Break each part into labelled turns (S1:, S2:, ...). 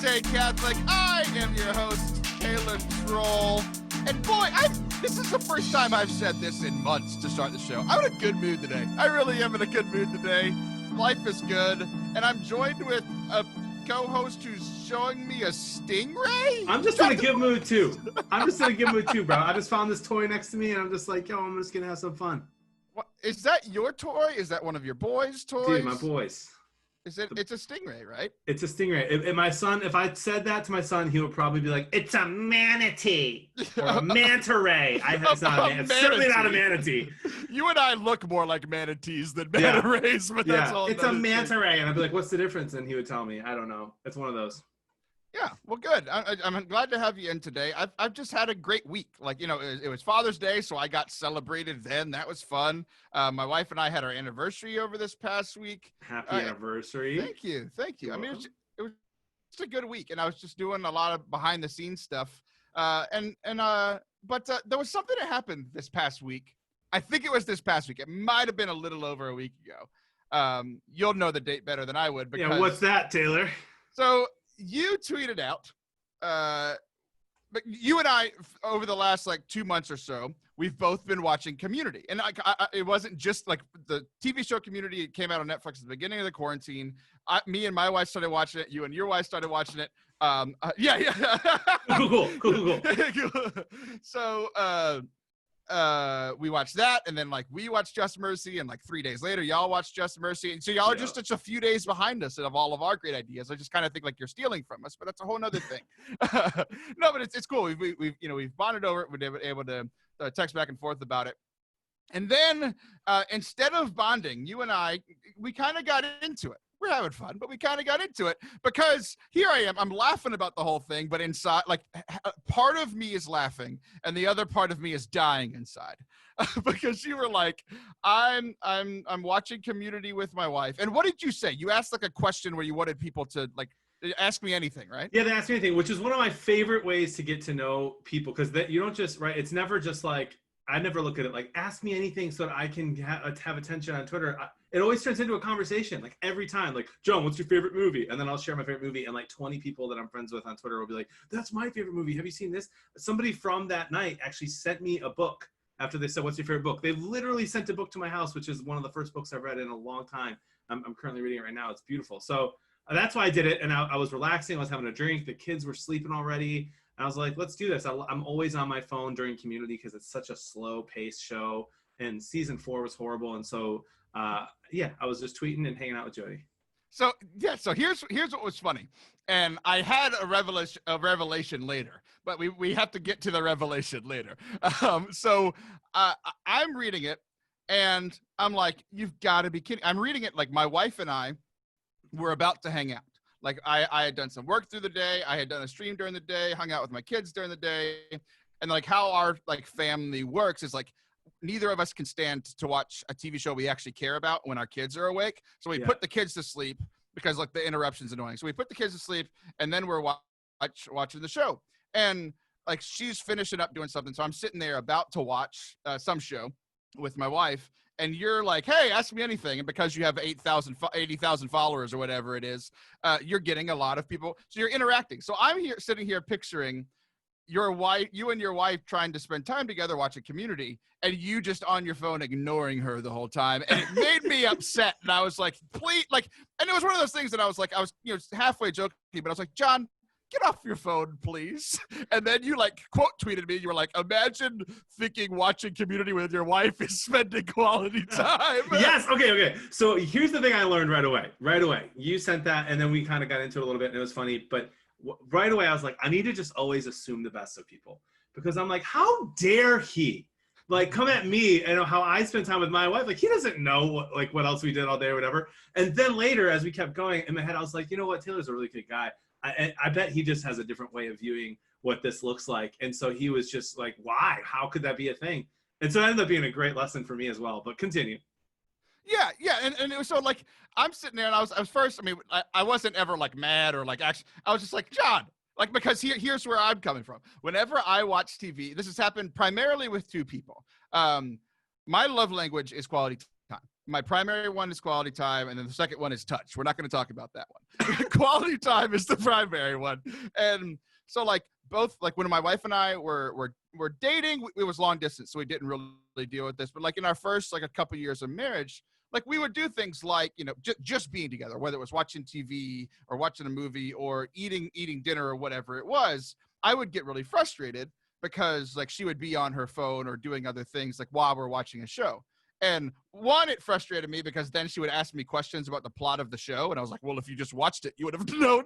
S1: Stay Catholic. I am your host, Taylor Troll. And boy, this is the first time I've said this in months to start the show. I'm in a good mood today. I really am in a good mood today. Life is good. And I'm joined with a co-host who's showing me a stingray.
S2: I'm just in a good mood too. Bro. I just found this toy next to me and I'm just like, yo, I'm just going to have some fun.
S1: What, is that your toy? Is that one of your boys' toys?
S2: Dude, my boys.
S1: It's a stingray, right?
S2: It's a stingray. If my son, if I said that to my son, he would probably be like, "It's a manatee or a manta ray." It's certainly not a manatee.
S1: You and I look more like manatees than manta rays, but that's all.
S2: It's a manta ray, and I'd be like, "What's the difference?" And he would tell me, "I don't know." It's one of those.
S1: Yeah, well, good. I'm glad to have you in today. I've just had a great week. Like, you know, it was Father's Day, so I got celebrated then. That was fun. My wife and I had our anniversary over this past week.
S2: Happy anniversary.
S1: Thank you. I mean, it was just a good week, and I was just doing a lot of behind-the-scenes stuff. But there was something that happened this past week. I think it was this past week. It might have been a little over a week ago. You'll know the date better than I would. Because,
S2: yeah, what's that, Taylor?
S1: So you tweeted out, but you and I, over the last like 2 months or so, we've both been watching Community. And it wasn't just like the TV show Community. It came out on Netflix at the beginning of the quarantine. Me and my wife started watching it. You and your wife started watching it. Yeah.
S2: Cool.
S1: So, we watched that, and then like we watched Just Mercy, and like 3 days later y'all watched Just Mercy, and so y'all are just a few days behind us of all of our great ideas. I just kind of think like you're stealing from us, but that's a whole nother thing. No, but it's cool. We've bonded over it. We've been able to text back and forth about it, and then instead of bonding, you and I, we kind of got into it. We're having fun, but we kind of got into it because here I am. I'm laughing about the whole thing, but inside, like, part of me is laughing and the other part of me is dying inside because you were like, I'm watching Community with my wife. And what did you say? You asked like a question where you wanted people to like ask me anything, right?
S2: Yeah, they ask me anything, which is one of my favorite ways to get to know people, because you don't just, right? It's never just like, I never look at it like, ask me anything so that I can have attention on Twitter. It always turns into a conversation, like every time, like, John, what's your favorite movie? And then I'll share my favorite movie, and like 20 people that I'm friends with on Twitter will be like, that's my favorite movie. Have you seen this? Somebody from that night actually sent me a book after they said, what's your favorite book? They've literally sent a book to my house, which is one of the first books I've read in a long time. I'm currently reading it right now. It's beautiful. So that's why I did it. And I was relaxing. I was having a drink. The kids were sleeping already. And I was like, let's do this. I'm always on my phone during Community because it's such a slow-paced show. And season 4 was horrible. And so, I was just tweeting and hanging out with Jody.
S1: So, yeah, so here's what was funny. And I had a revelation later, but we have to get to the revelation later. I'm reading it, and I'm like, you've got to be kidding. I'm reading it like my wife and I were about to hang out. Like I had done some work through the day. I had done a stream during the day, hung out with my kids during the day. And like how our like family works is like neither of us can stand to watch a TV show we actually care about when our kids are awake. So we put the kids to sleep because like the interruption's annoying. So we put the kids to sleep and then we're watching the show. And like she's finishing up doing something. So I'm sitting there about to watch some show with my wife. And you're like, hey, ask me anything. And because you have 80,000 followers or whatever it is, you're getting a lot of people. So you're interacting. So I'm sitting here picturing you and your wife trying to spend time together watching Community, and you just on your phone ignoring her the whole time. And it made me upset. And I was like, please, like, and it was one of those things that I was halfway joking, but I was like, John, get off your phone, please. And then you like quote tweeted me. You were like, imagine thinking watching Community with your wife is spending quality time.
S2: Yes. Okay. So here's the thing I learned right away. You sent that, and then we kind of got into it a little bit, and it was funny. But right away, I was like, I need to just always assume the best of people, because I'm like, how dare he like come at me and how I spend time with my wife? Like, he doesn't know what else we did all day or whatever. And then later, as we kept going in my head, I was like, you know what? Taylor's a really good guy. I bet he just has a different way of viewing what this looks like. And so he was just like, why? How could that be a thing? And so it ended up being a great lesson for me as well. But continue.
S1: Yeah. And it was so like, I'm sitting there and I was first, I mean, I wasn't ever like mad or like, actually, I was just like, John, like, because here's where I'm coming from. Whenever I watch TV, this has happened primarily with two people. My love language is quality time. my primary one is quality time, and then the second one is touch. We're not going to talk about that one. Quality time is the primary one. And so like both, like when my wife and I were dating, it was long distance, so we didn't really deal with this. But like in our first like a couple years of marriage, like we would do things like, you know, just being together, whether it was watching TV or watching a movie or eating dinner or whatever it was. I would get really frustrated because like she would be on her phone or doing other things like while we're watching a show. And one, it frustrated me because then she would ask me questions about the plot of the show. And I was like, well, if you just watched it, you would have known.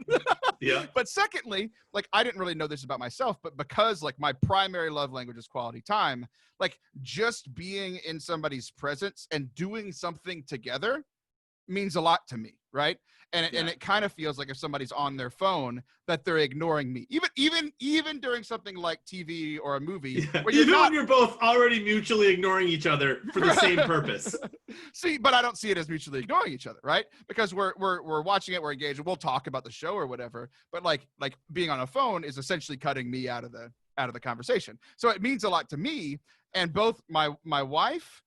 S2: Yeah.
S1: But secondly, like I didn't really know this about myself, but because like my primary love language is quality time, like just being in somebody's presence and doing something together means a lot to me, right? And it kind of feels like if somebody's on their phone that they're ignoring me, even during something like TV or a movie.
S2: Yeah. When you're both already mutually ignoring each other for the same purpose.
S1: See, but I don't see it as mutually ignoring each other, right? Because we're watching it, we're engaged, and we'll talk about the show or whatever. But like being on a phone is essentially cutting me out of the conversation. So it means a lot to me, and both my wife.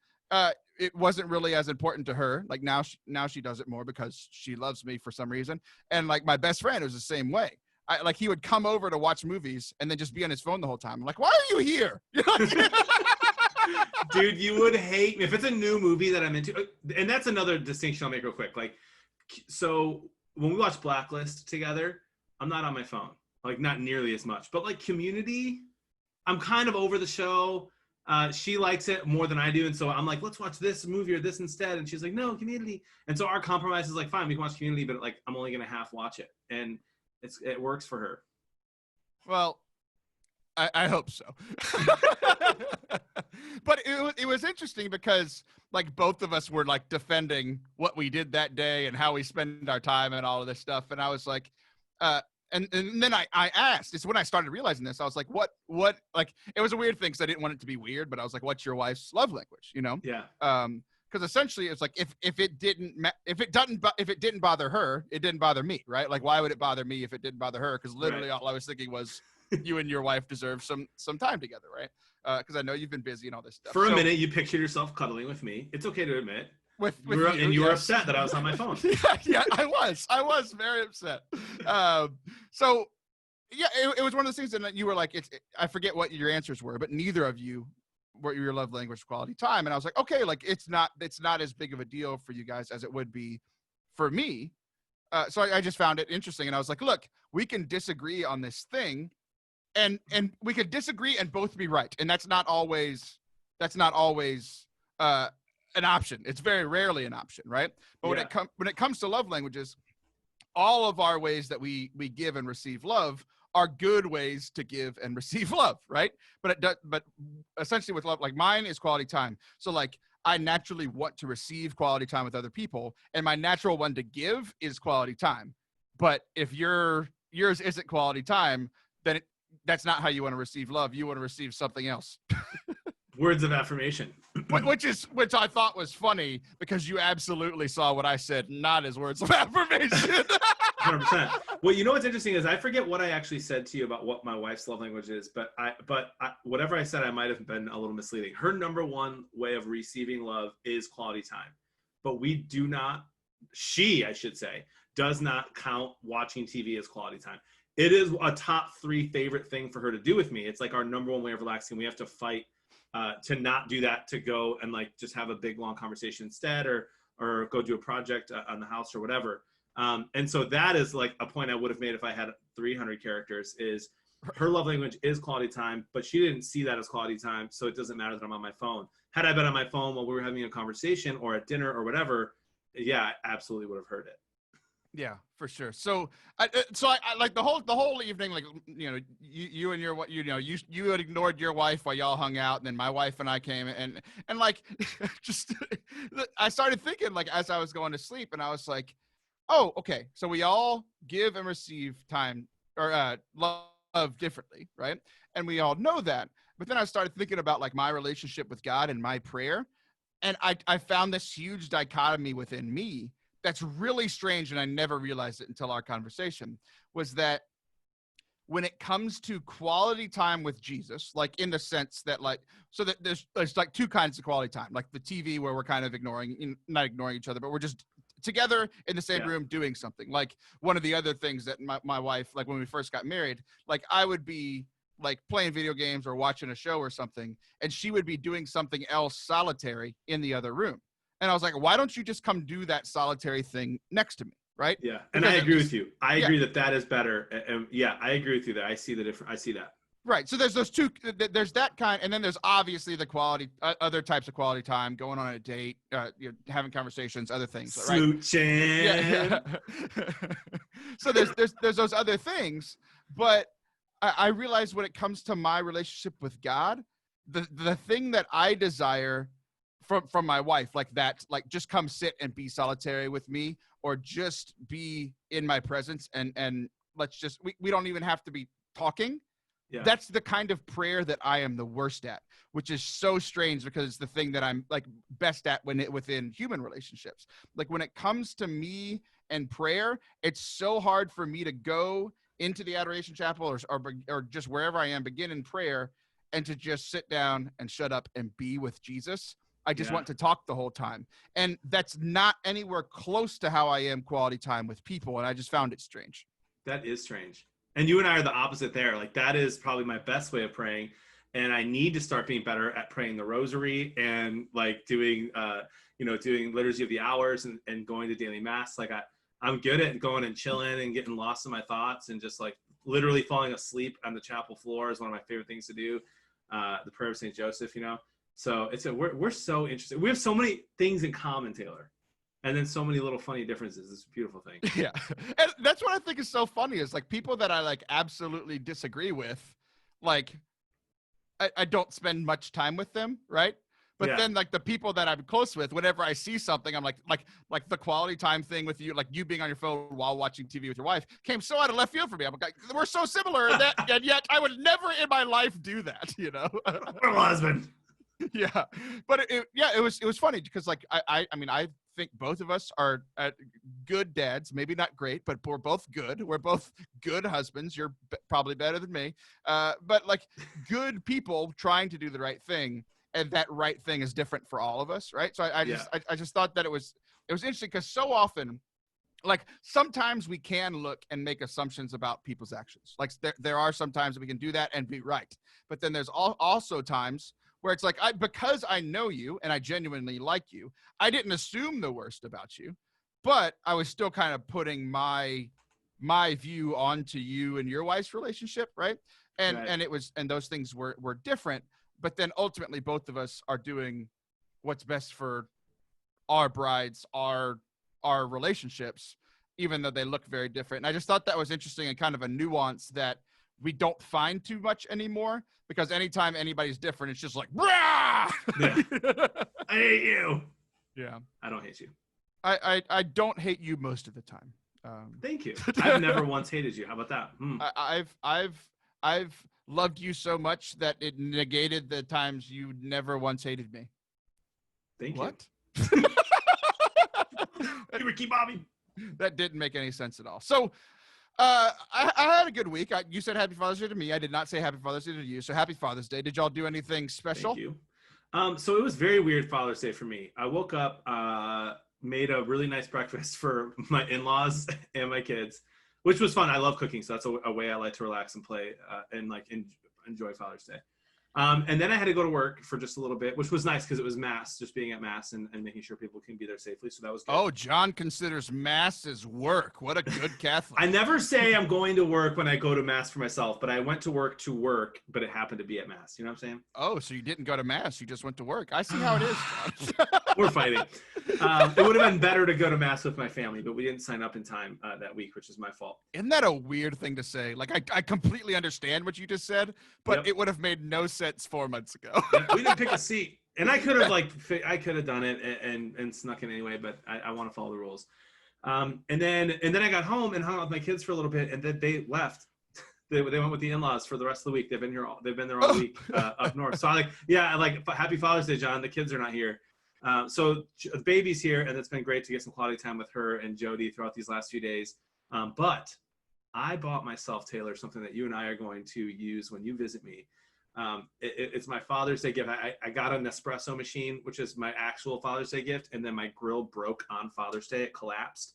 S1: It wasn't really as important to her. Like now she does it more because she loves me for some reason. And like my best friend was the same way. Like he would come over to watch movies and then just be on his phone the whole time. I'm like, why are you here?
S2: Dude, you would hate me if it's a new movie that I'm into. And that's another distinction I'll make real quick. Like, so when we watch Blacklist together, I'm not on my phone, like not nearly as much, but like Community, I'm kind of over the show. She likes it more than I do, and so I'm like, let's watch this movie or this instead, and she's like, no, Community. And so our compromise is like, fine, we can watch Community, but like I'm only gonna half watch it, and it works for her.
S1: Well, I hope so. But it was interesting because like both of us were like defending what we did that day and how we spend our time and all of this stuff, and I was like, and then I asked, it's when I started realizing this, I was like, what, like, it was a weird thing because I didn't want it to be weird, but I was like, what's your wife's love language, you know?
S2: Yeah.
S1: Because essentially it's like, if it didn't bother her, it didn't bother me, right? Like, why would it bother me if it didn't bother her? Because literally all I was thinking was, you and your wife deserve some time together, right? Because I know you've been busy and all this stuff.
S2: For a minute, you pictured yourself cuddling with me. It's okay to admit.
S1: You
S2: were upset that I was on my phone.
S1: Yeah, I was very upset. So yeah, it was one of those things that you were like, I forget what your answers were, but neither of you were your love language quality time. And I was like, okay, like it's not as big of a deal for you guys as it would be for me. So I just found it interesting. And I was like, look, we can disagree on this thing and we could disagree and both be right. And that's not always an option. It's very rarely an option, right? But when it comes to love languages, all of our ways that we give and receive love are good ways to give and receive love, right? But essentially with love, like mine is quality time. So like I naturally want to receive quality time with other people, and my natural one to give is quality time. But if yours isn't quality time, then that's not how you want to receive love. You want to receive something else.
S2: Words of affirmation.
S1: Which I thought was funny because you absolutely saw what I said not as words of affirmation.
S2: 100%. Well, you know what's interesting is I forget what I actually said to you about what my wife's love language is, but whatever I said, I might have been a little misleading. Her number one way of receiving love is quality time, but she does not count watching TV as quality time. It is a top 3 favorite thing for her to do with me. It's like our number one way of relaxing. We have to fight to not do that, to go and like just have a big long conversation instead, or go do a project on the house or whatever. And so that is like a point I would have made if I had 300 characters, is her love language is quality time, but she didn't see that as quality time. So it doesn't matter that I'm on my phone. Had I been on my phone while we were having a conversation or at dinner or whatever, yeah, I absolutely would have heard it.
S1: Yeah, for sure. So I like the whole evening, like, you know, you and your, you know, you had ignored your wife while y'all hung out, and then my wife and I came and like, just, I started thinking like as I was going to sleep, and I was like, oh, okay. So we all give and receive time or love differently, right? And we all know that. But then I started thinking about like my relationship with God and my prayer, and I found this huge dichotomy within me that's really strange, and I never realized it until our conversation, was that when it comes to quality time with Jesus, like in the sense that like, so that there's like two kinds of quality time, like the TV where we're kind of not ignoring each other, but we're just together in the same room doing something. Like one of the other things that my wife, like when we first got married, like I would be like playing video games or watching a show or something, and she would be doing something else solitary in the other room. And I was like, why don't you just come do that solitary thing next to me? Right.
S2: Yeah. And I agree with you. I agree that is better. And yeah, I agree with you there. I see that.
S1: Right. So there's those two, there's that kind, and then there's obviously the quality, other types of quality time, going on a date, having conversations, other things.
S2: Smooching.
S1: Right? Yeah. So there's those other things, but I realize when it comes to my relationship with God, the thing that I desire from my wife, like that, like just come sit and be solitary with me, or just be in my presence, and let's just, we don't even have to be talking. Yeah. That's the kind of prayer that I am the worst at, which is so strange because it's the thing that I'm like best at within human relationships. Like when it comes to me and prayer, it's so hard for me to go into the adoration chapel or just wherever I am, begin in prayer, and to just sit down and shut up and be with Jesus. I just want to talk the whole time. And that's not anywhere close to how I am quality time with people. And I just found it strange.
S2: That is strange. And you and I are the opposite there. Like that is probably my best way of praying. And I need to start being better at praying the rosary and like doing liturgy of the hours and going to daily mass. Like I'm good at going and chilling and getting lost in my thoughts and just like literally falling asleep on the chapel floor is one of my favorite things to do. The prayer of St. Joseph, So we're so interested. We have so many things in common, Taylor. And then so many little funny differences. It's a beautiful thing.
S1: Yeah. And that's what I think is so funny is like people that I like absolutely disagree with, like I don't spend much time with them. Right. But then like the people that I'm close with, whenever I see something, I'm like the quality time thing with you, like you being on your phone while watching TV with your wife came so out of left field for me. I'm like, we're so similar in that, and yet I would never in my life do that,
S2: We're husband.
S1: Yeah. But it was funny because like, I mean, I think both of us are good dads, maybe not great, but we're both good. We're both good husbands. You're probably better than me. But like good people trying to do the right thing, and that right thing is different for all of us. Right. So I just thought that it was interesting because so often, like sometimes we can look and make assumptions about people's actions. Like there are some times that we can do that and be right. But then there's also times where it's like, because I know you and I genuinely like you, I didn't assume the worst about you, but I was still kind of putting my view onto you and your wife's relationship, right? And those things were different, but then ultimately both of us are doing what's best for our brides, our relationships, even though they look very different. And I just thought that was interesting and kind of a nuance that we don't find too much anymore, because anytime anybody's different, it's just like, brah!
S2: Yeah. I hate you.
S1: Yeah.
S2: I don't hate you.
S1: I don't hate you most of the time.
S2: Thank you. I've never once hated you. How about that?
S1: I've loved you so much that it negated the times you never once hated me.
S2: Thank
S1: what?
S2: You. Ricky Bobby.
S1: That didn't make any sense at all. So I had a good week. You said Happy Father's Day to me. I did not say Happy Father's Day to you. So Happy Father's Day. Did y'all do anything special?
S2: Thank you. So it was very weird Father's Day for me. I woke up, made a really nice breakfast for my in-laws and my kids, which was fun. I love cooking, so that's a way I like to relax and play and like enjoy Father's Day. And then I had to go to work for just a little bit, which was nice because it was mass, just being at mass and making sure people can be there safely. So that was good.
S1: Oh, John considers mass as work. What a good Catholic.
S2: I never say I'm going to work when I go to mass for myself, but I went to work, but it happened to be at mass. You know what I'm saying?
S1: Oh, so you didn't go to mass. You just went to work. I see how it is, John.
S2: We're fighting. It would have been better to go to mass with my family, but we didn't sign up in time that week, which is my fault.
S1: Isn't that a weird thing to say? Like, I completely understand what you just said, but It would have made no sense 4 months ago.
S2: We didn't pick a seat, and I could have done it and snuck in anyway, but I want to follow the rules. And then I got home and hung out with my kids for a little bit, and then they left. They went with the in-laws for the rest of the week. They've been there all week up north. So Happy Father's Day, John. The kids are not here. So the baby's here, and it's been great to get some quality time with her and Jody throughout these last few days. But I bought myself, Taylor, something that you and I are going to use when you visit me. It's my Father's Day gift. I got an espresso machine, which is my actual Father's Day gift, and then my grill broke on Father's Day. It collapsed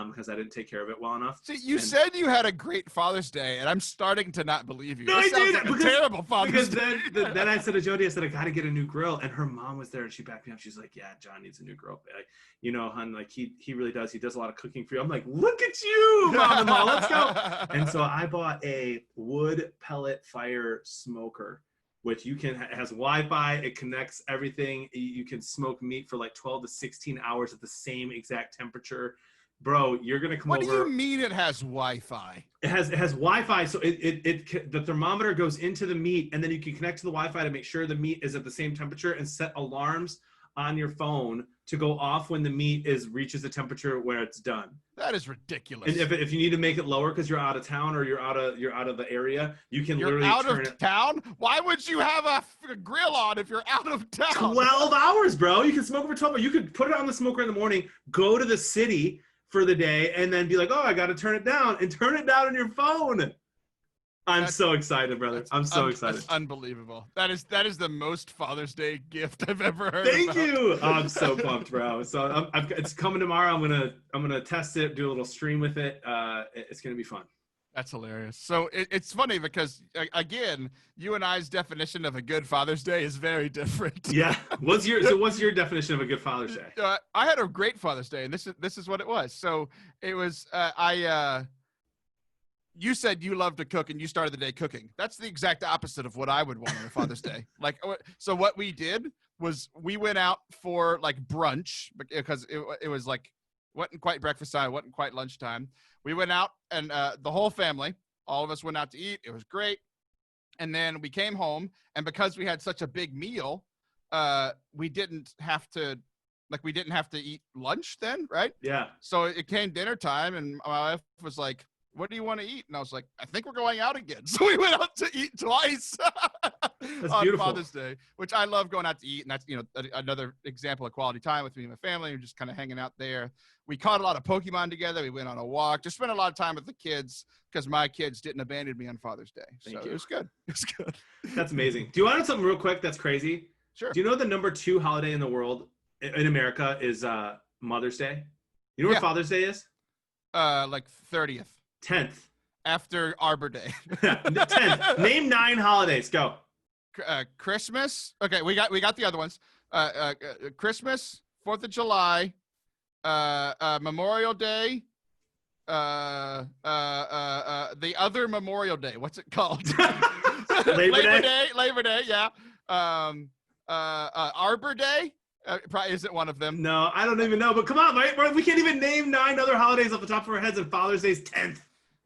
S2: because I didn't take care of it well enough.
S1: See, you said you had a great Father's Day, and I'm starting to not believe you.
S2: No, I did.
S1: Like a terrible Father's Day.
S2: Then I said to Jody, I said, I got to get a new grill. And her mom was there, and she backed me up. She's like, yeah, John needs a new grill. Like, you know, hon, like he really does. He does a lot of cooking for you. I'm like, look at you, mom-in-law. Let's go. And so I bought a wood pellet fire smoker, which has Wi-Fi. It connects everything. You can smoke meat for like 12 to 16 hours at the same exact temperature. Bro, you're gonna come over.
S1: What do you mean it has Wi-Fi?
S2: It has Wi-Fi, so the thermometer goes into the meat, and then you can connect to the Wi-Fi to make sure the meat is at the same temperature, and set alarms on your phone to go off when the meat reaches the temperature where it's done.
S1: That is ridiculous.
S2: And if you need to make it lower because you're out of town or you're out of the area, you can literally turn it.
S1: Town? Why would you have a grill on if you're out of town?
S2: 12 hours, bro. You can smoke for 12 hours. You could put it on the smoker in the morning, go to the city for the day, and then be like, oh, I got to turn it down, and turn it down on your phone. I'm so excited, brother. I'm so excited.
S1: That's unbelievable. That is the most Father's Day gift I've ever heard.
S2: Thank you. Oh, I'm so pumped, bro. So it's coming tomorrow. I'm gonna test it, do a little stream with it. It's gonna be fun.
S1: That's hilarious. So it's funny because, again, you and I's definition of a good Father's Day is very different.
S2: Yeah. What's your definition of a good Father's Day?
S1: I had a great Father's Day, and this is what it was. So it was you said you love to cook and you started the day cooking. That's the exact opposite of what I would want on a Father's Day. Like, so what we did was we went out for like brunch because it was like, wasn't quite breakfast time, wasn't quite lunchtime. We went out and the whole family, all of us went out to eat. It was great. And then we came home, and because we had such a big meal, we didn't have to eat lunch then, right?
S2: Yeah.
S1: So it came dinner time, and my wife was like, what do you want to eat? And I was like, I think we're going out again. So we went out to eat twice on
S2: beautiful.
S1: Father's Day, which I love going out to eat. And that's, another example of quality time with me and my family. We're just kind of hanging out there. We caught a lot of Pokemon together. We went on a walk, just spent a lot of time with the kids because my kids didn't abandon me on Father's Day. So it was good. It was good.
S2: That's amazing. Do you want to know something real quick that's crazy?
S1: Sure.
S2: Do you know the number 2 holiday in the world, in America, is Mother's Day? You know what Father's Day is?
S1: Like 30th.
S2: 10th.
S1: After Arbor Day.
S2: 10th. Name 9 holidays. Go.
S1: Christmas. Okay, we got the other ones. Christmas, 4th of July, Memorial Day, the other Memorial Day. What's it called?
S2: Labor Day.
S1: Labor Day. Yeah. Arbor Day. Probably isn't one of them.
S2: No, I don't even know. But come on, right? We can't even name 9 other holidays off the top of our heads, and Father's Day's 10th.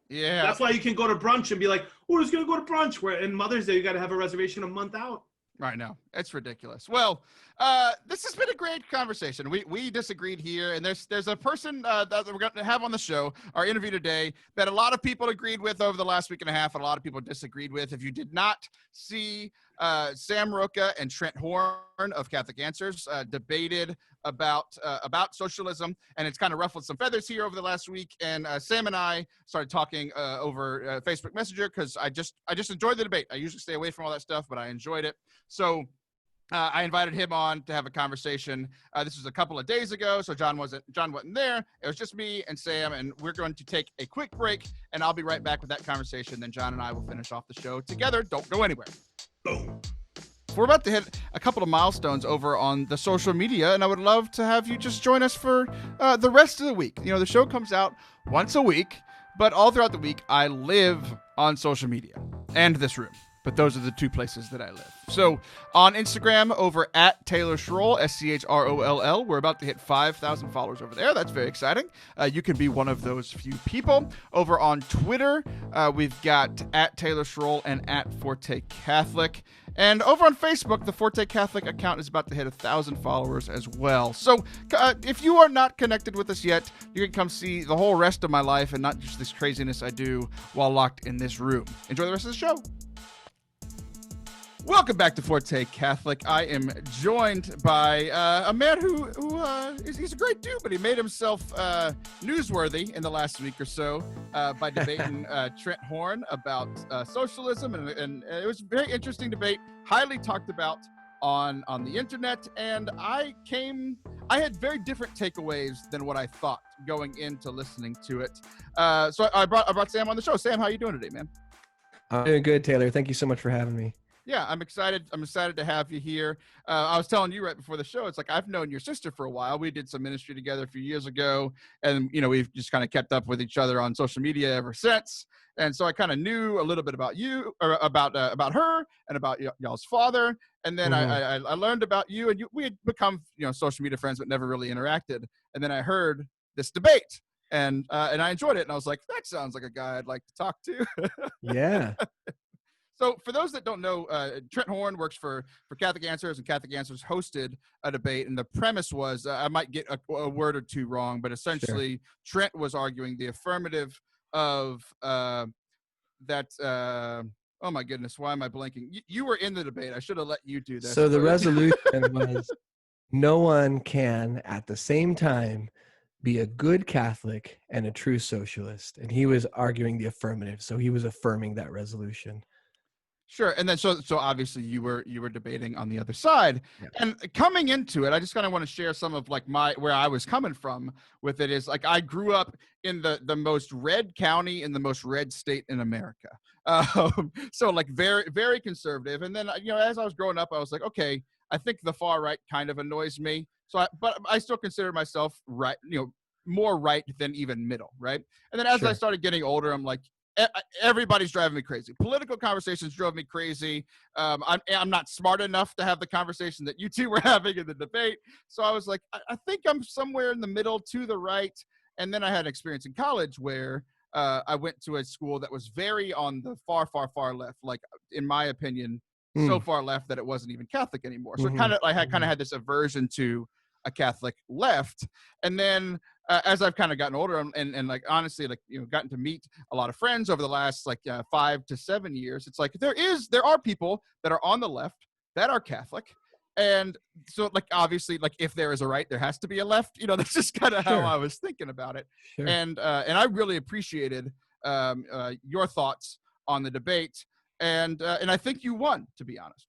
S1: Yeah.
S2: That's why you can go to brunch and be like, oh, we're just going to go to brunch. Where in Mother's Day, you got to have a reservation a month out.
S1: Right now. It's ridiculous. Well, this has been a great conversation. We disagreed here, and there's a person that we're going to have on the show, our interview today, that a lot of people agreed with over the last week and a half, and a lot of people disagreed with. If you did not see Sam Rocha and Trent Horn of Catholic Answers debated about socialism, and it's kind of ruffled some feathers here over the last week. And Sam and I started talking over Facebook Messenger because I just enjoyed the debate. I usually stay away from all that stuff, but I enjoyed it. So I invited him on to have a conversation. This was a couple of days ago, so John wasn't there. It was just me and Sam, and we're going to take a quick break, and I'll be right back with that conversation. Then John and I will finish off the show together. Don't go anywhere. Boom. We're about to hit a couple of milestones over on the social media, and I would love to have you just join us for the rest of the week. You know, the show comes out once a week, but all throughout the week, I live on social media and this room. But those are the 2 places that I live. So on Instagram, over at Taylor Schroll, SCHROLL, we're about to hit 5,000 followers over there. That's very exciting. You can be one of those few people. Over on Twitter, we've got at Taylor Schroll and at Forte Catholic. And over on Facebook, the Forte Catholic account is about to hit 1,000 followers as well. So if you are not connected with us yet, you can come see the whole rest of my life and not just this craziness I do while locked in this room. Enjoy the rest of the show. Welcome back to Forte Catholic. I am joined by a man who he's a great dude, but he made himself newsworthy in the last week or so by debating Trent Horn about socialism, and it was a very interesting debate, highly talked about on the internet, and I had very different takeaways than what I thought going into listening to it. So I brought Sam on the show. Sam, how you doing today, man?
S3: I'm doing good, Taylor. Thank you so much for having me.
S1: Yeah, I'm excited. I'm excited to have you here. I was telling you right before the show, it's like I've known your sister for a while. We did some ministry together a few years ago, and we've just kind of kept up with each other on social media ever since. And so I kind of knew a little bit about you, or about her, and about y'all's father. And then I learned about you, and we had become social media friends, but never really interacted. And then I heard this debate, and I enjoyed it, and I was like, that sounds like a guy I'd like to talk to.
S3: Yeah.
S1: So for those that don't know, Trent Horn works for Catholic Answers, and Catholic Answers hosted a debate. And the premise was, I might get a word or two wrong, but essentially Trent was arguing the affirmative of that. Oh my goodness, why am I blanking? You were in the debate. I should have let you do this.
S3: So the resolution was, no one can at the same time be a good Catholic and a true socialist. And he was arguing the affirmative. So he was affirming that resolution.
S1: Sure. And then so obviously you were debating on the other side. Yeah. And coming into it, I just kind of want to share some of like where I was coming from with it is like I grew up in the most red county in the most red state in America. So like very, very conservative. And then, as I was growing up, I was like, okay, I think the far right kind of annoys me. But I still consider myself right, more right than even middle. Right. And then as I started getting older, I'm like, everybody's driving me crazy. Political conversations drove me crazy. I'm not smart enough to have the conversation that you two were having in the debate. So I was like, I think I'm somewhere in the middle to the right. And then I had an experience in college where I went to a school that was very on the far, far, far left. Like, in my opinion, so far left that it wasn't even Catholic anymore. So I had this aversion to a Catholic left. And then as I've kind of gotten older and like, honestly, like, gotten to meet a lot of friends over the last 5 to 7 years, it's like, there are people that are on the left that are Catholic. And so like, obviously, like if there is a right, there has to be a left, that's just kind of how I was thinking about it. Sure. And I really appreciated your thoughts on the debate. And I think you won, to be honest.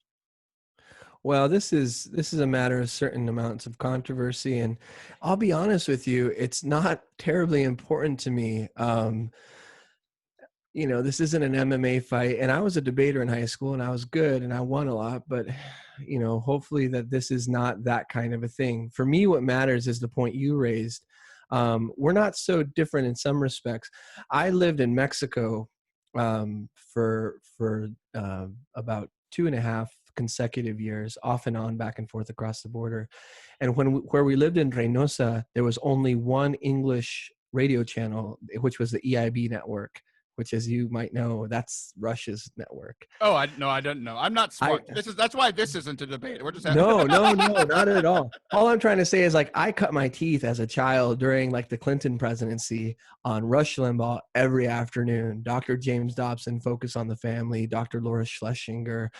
S3: Well, this is a matter of certain amounts of controversy, and I'll be honest with you, it's not terribly important to me. This isn't an MMA fight, and I was a debater in high school, and I was good, and I won a lot, but hopefully that this is not that kind of a thing. For me, what matters is the point you raised. We're not so different in some respects. I lived in Mexico for about 2.5 consecutive years, off and on, back and forth across the border. And where we lived in Reynosa, there was only one English radio channel, which was the EIB network, which, as you might know, that's Russia's network.
S1: Oh, I don't know. I'm not smart. That's why this isn't a debate. We're just
S3: no, not at all. All I'm trying to say is, like, I cut my teeth as a child during like the Clinton presidency on Rush Limbaugh every afternoon. Dr. James Dobson, Focus on the Family, Dr. Laura Schlesinger.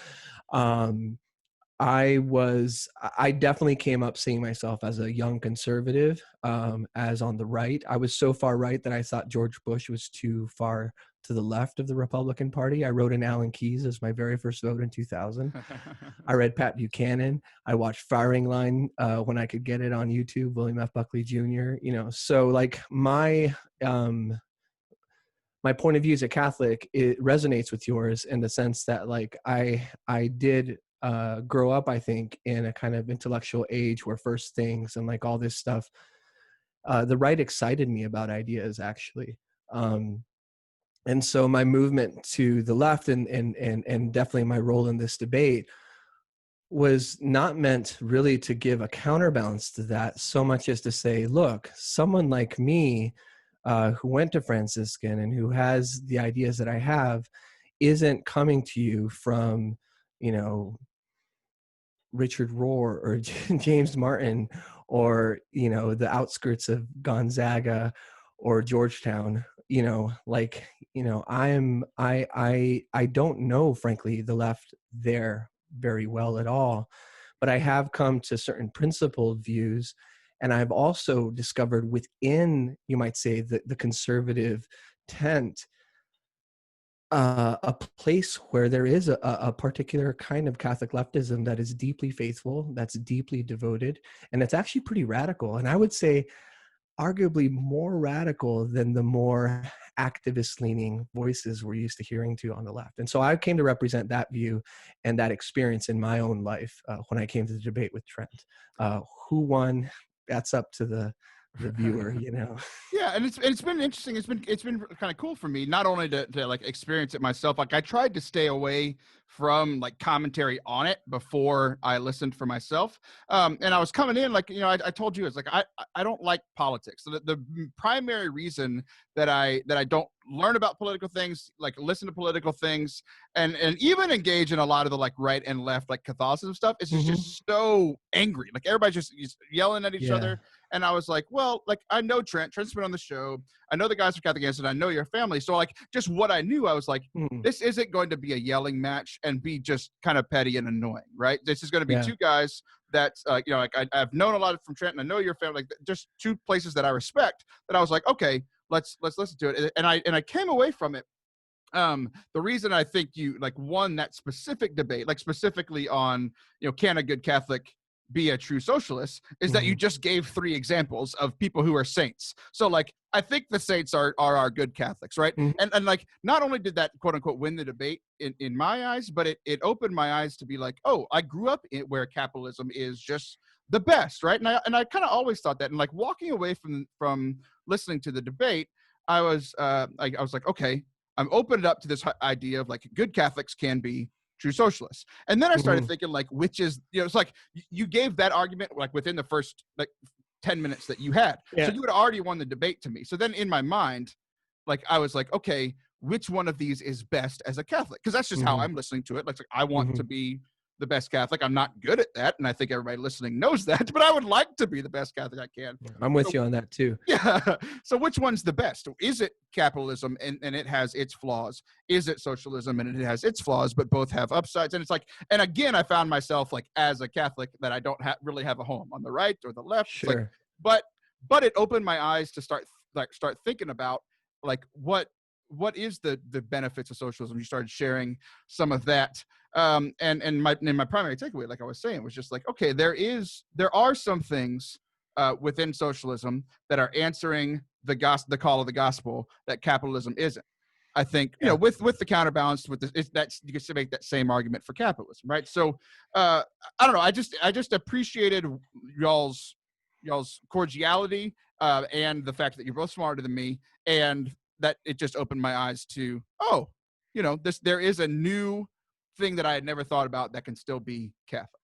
S3: I definitely came up seeing myself as a young conservative, as on the right. I was so far right that I thought George Bush was too far to the left of the Republican Party. I wrote in Alan Keyes as my very first vote in 2000. I read Pat Buchanan. I watched Firing Line when I could get it on YouTube, William F. Buckley Jr. So like my point of view as a Catholic, it resonates with yours in the sense that like I did grow up, I think, in a kind of intellectual age where first things and like all this stuff, the right excited me about ideas, actually. And so my movement to the left and definitely my role in this debate was not meant really to give a counterbalance to that so much as to say, look, someone like me who went to Franciscan and who has the ideas that I have isn't coming to you from, Richard Rohr or James Martin or, the outskirts of Gonzaga or Georgetown. I don't know, frankly, the left there very well at all. But I have come to certain principled views, and I've also discovered within, you might say, the conservative tent, a place where there is a particular kind of Catholic leftism that is deeply faithful, that's deeply devoted, and it's actually pretty radical. And I would say arguably more radical than the more activist leaning voices we're used to hearing to on the left. And so I came to represent that view and that experience in my own life when I came to the debate with Trent. Who won? That's up to the viewer, you know.
S1: Yeah, and it's been interesting. It's been kind of cool for me, not only to like experience it myself. Like I tried to stay away from like commentary on it before I listened for myself. And I was coming in like, you know, I told you, it's like I don't like politics. So the primary reason that I don't learn about political things, like listen to political things, and even engage in a lot of the like right and left like Catholicism stuff, is just so angry. Like everybody's just yelling at each other. And I was like, well, like I know Trent's been on the show. I know the guys from Catholic Answer, and I know your family. So like just what I knew, I was like, this isn't going to be a yelling match and be just kind of petty and annoying, right? This is going to be two guys that, you know, like I've known a lot from Trent, and I know your family, like just two places that I respect, that I was like, okay, let's listen to it. And I came away from it. The reason I think you like won that specific debate, like specifically on, you know, can a good Catholic be a true socialist, is that you just gave 3 examples of people who are saints. So like, I think the saints are our good Catholics, right? And like, not only did that quote unquote win the debate in my eyes, but it opened my eyes to be like, oh, I grew up where capitalism is just the best, right? And I kind of always thought that. And like walking away from listening to the debate, I was like, okay, I'm opened up to this idea of like good Catholics can be true socialists. And then I started thinking like, which is, you know, it's like you gave that argument like within the first like 10 minutes that you had. So you had already won the debate to me. So then in my mind, like I was like, okay, which one of these is best as a Catholic? Because that's just how I'm listening to it. Like I want to be the best Catholic. I'm not good at that, and I think everybody listening knows that, but I would like to be the best Catholic I can.
S3: I'm with you on that too.
S1: Yeah. So which one's the best? Is it capitalism and it has its flaws? Is it socialism and it has its flaws, but both have upsides? And it's like, and again, I found myself like as a Catholic that I don't really have a home on the right or the left.
S3: Sure.
S1: Like, but it opened my eyes to start thinking about like what is the benefits of socialism. You started sharing some of that. And my primary takeaway, like I was saying, was just like, okay, there are some things within socialism that are answering the call of the gospel that capitalism isn't. I think, you know, with the counterbalance with this, you can make that same argument for capitalism, right? So I don't know. I just appreciated y'all's cordiality and the fact that you're both smarter than me, and that it just opened my eyes to, oh, you know, there is a new thing that I had never thought about that can still be Catholic.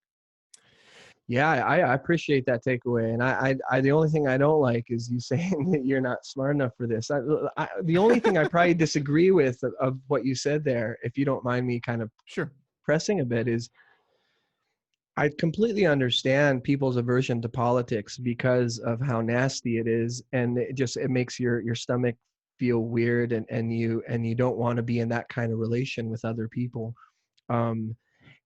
S3: Yeah, I appreciate that takeaway, and I the only thing I don't like is you saying that you're not smart enough for this. The only thing I probably disagree with of what you said there, if you don't mind me kind of pressing a bit, is I completely understand people's aversion to politics because of how nasty it is, and it makes your stomach feel weird, and you don't want to be in that kind of relation with other people.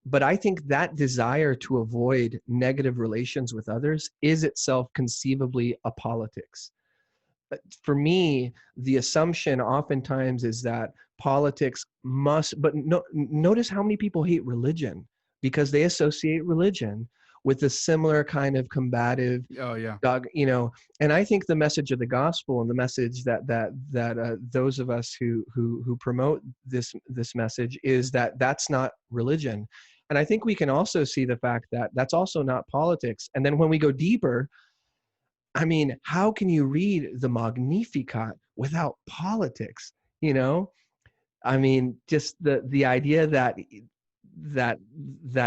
S3: But I think that desire to avoid negative relations with others is itself conceivably a politics. But for me, the assumption oftentimes is that politics notice how many people hate religion because they associate religion with a similar kind of combative, you know. And I think the message of the gospel and the message that those of us who promote this message is that that's not religion. And I think we can also see the fact that that's also not politics. And then when we go deeper, I mean, how can you read the Magnificat without politics? You know, I mean, just the idea that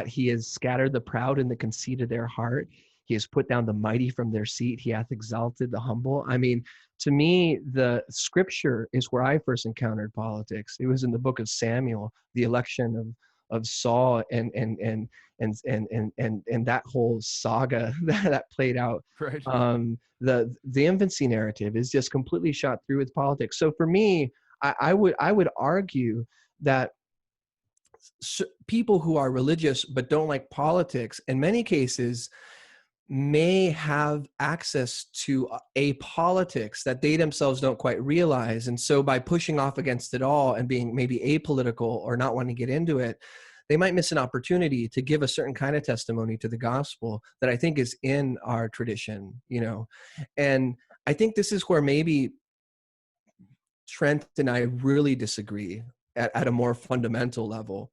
S3: he has scattered the proud in the conceit of their heart. He has put down the mighty from their seat. He hath exalted the humble. I mean, to me, the scripture is where I first encountered politics. It was in the book of Samuel, the election of Saul and that whole saga that played out.
S1: Right.
S3: The infancy narrative is just completely shot through with politics. So for me, I would argue that people who are religious but don't like politics, in many cases, may have access to a politics that they themselves don't quite realize. And so by pushing off against it all and being maybe apolitical or not wanting to get into it, they might miss an opportunity to give a certain kind of testimony to the gospel that I think is in our tradition, you know. And I think this is where maybe Trent and I really disagree at a more fundamental level.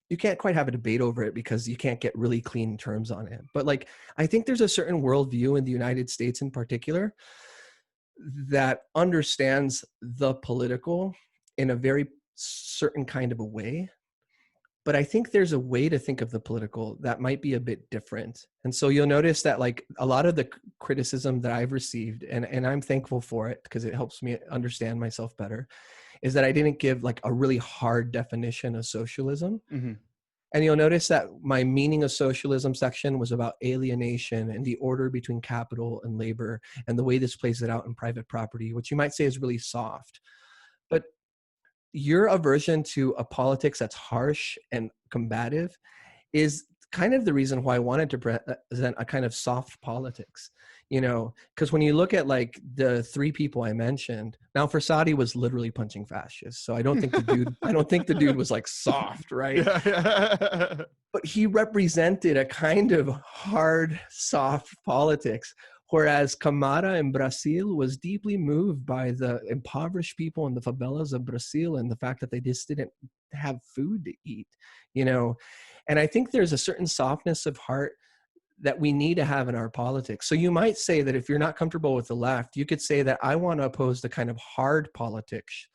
S3: You can't quite have a debate over it because you can't get really clean terms on it. But like, I think there's a certain worldview in the United States in particular that understands the political in a very certain kind of a way. But I think there's a way to think of the political that might be a bit different. And so you'll notice that like a lot of the criticism that I've received, and I'm thankful for it because it helps me understand myself better, is that I didn't give like a really hard definition of socialism.
S1: Mm-hmm.
S3: And you'll notice that my meaning of socialism section was about alienation and the order between capital and labor and the way this plays it out in private property, which you might say is really soft. But your aversion to a politics that's harsh and combative is kind of the reason why I wanted to present a kind of soft politics, you know, because when you look at like the three people I mentioned, now Forsadi was literally punching fascists. So I don't think the dude was like soft, right?
S1: Yeah.
S3: But he represented a kind of hard, soft politics. Whereas Camara in Brazil was deeply moved by the impoverished people in the favelas of Brazil and the fact that they just didn't have food to eat, you know. And I think there's a certain softness of heart that we need to have in our politics. So you might say that if you're not comfortable with the left, you could say that I want to oppose the kind of hard politics